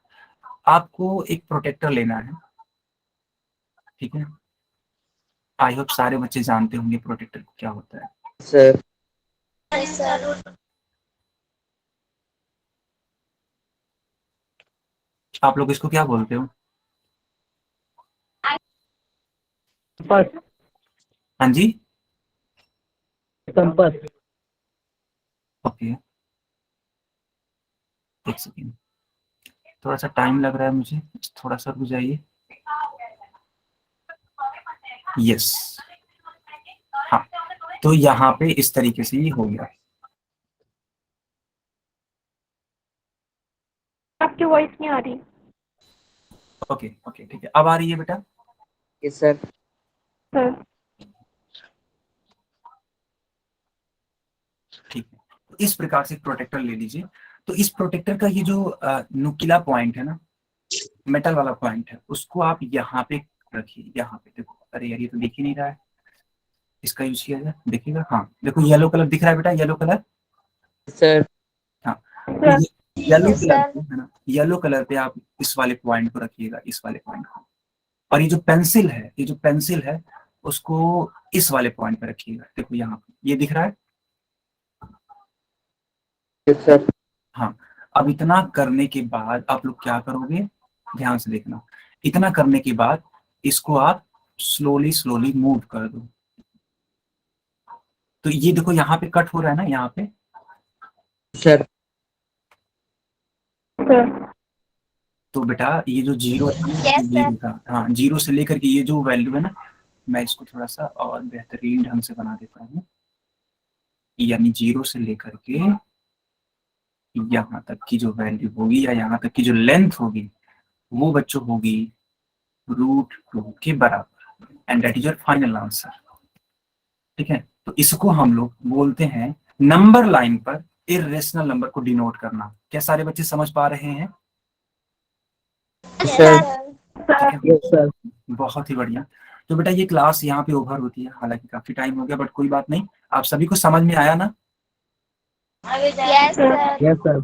आपको एक प्रोटेक्टर लेना है, ठीक है। आई होप सारे बच्चे जानते होंगे प्रोटेक्टर क्या होता है। सर आप लोग इसको क्या बोलते हो? कंपास। हाँ जी, कंपास। ओके, एक सेकेंड, थोड़ा सा टाइम लग रहा है मुझे, थोड़ा सा रुक जाइए। यस, हाँ, तो यहाँ पे इस तरीके से ये हो गया। आपकी वॉइस नहीं आ रही। ओके ओके, ठीक है, अब आ रही है बेटा? Yes sir. सर ठीक है, तो इस प्रकार से प्रोटेक्टर ले लीजिए। तो इस प्रोटेक्टर का ये जो नुकीला पॉइंट है ना, मेटल वाला पॉइंट है, उसको आप यहाँ पे रखिए। यहाँ पे देखो, अरे यार ये तो दिख ही नहीं रहा है, इसका यूज किया जाए, देखिएगा। हाँ देखो, येलो कलर दिख रहा है बेटा, येलो कलर। सर हाँ, येलो कलर पे है ना, येलो कलर पे आप इस वाले पॉइंट को रखिएगा, इस वाले पॉइंट को। और ये जो पेंसिल है उसको इस वाले पॉइंट पे रखिएगा। देखो यहाँ पे ये दिख रहा है। Yes sir. हाँ, अब इतना करने के बाद आप लोग क्या करोगे, ध्यान से देखना। इतना करने के बाद इसको आप स्लोली मूव कर दो। तो ये देखो यहाँ पे कट हो रहा है ना, यहाँ पे। सर तो बेटा ये जो 0 हाँ, 0 से लेकर के ये जो वैल्यू है ना, मैं इसको थोड़ा सा और बेहतरीन ढंग से बना देता हूँ। यानी 0 से लेकर के यहाँ तक की जो वैल्यू होगी, या यहाँ तक की जो लेंथ होगी, वो बच्चों होगी √2 के बराबर। And that is your final answer, ठीक है। तो इसको हम लोग बोलते हैं नंबर लाइन पर इर्रेशनल नंबर को डिनोट करना। क्या सारे बच्चे समझ पा रहे हैं? Yes sir. बहुत ही बढ़िया। तो बेटा ये क्लास यहाँ पे ओवर होती है, हालांकि काफी टाइम हो गया, बट कोई बात नहीं। आप सभी को समझ में आया ना? Yes sir. Yes sir.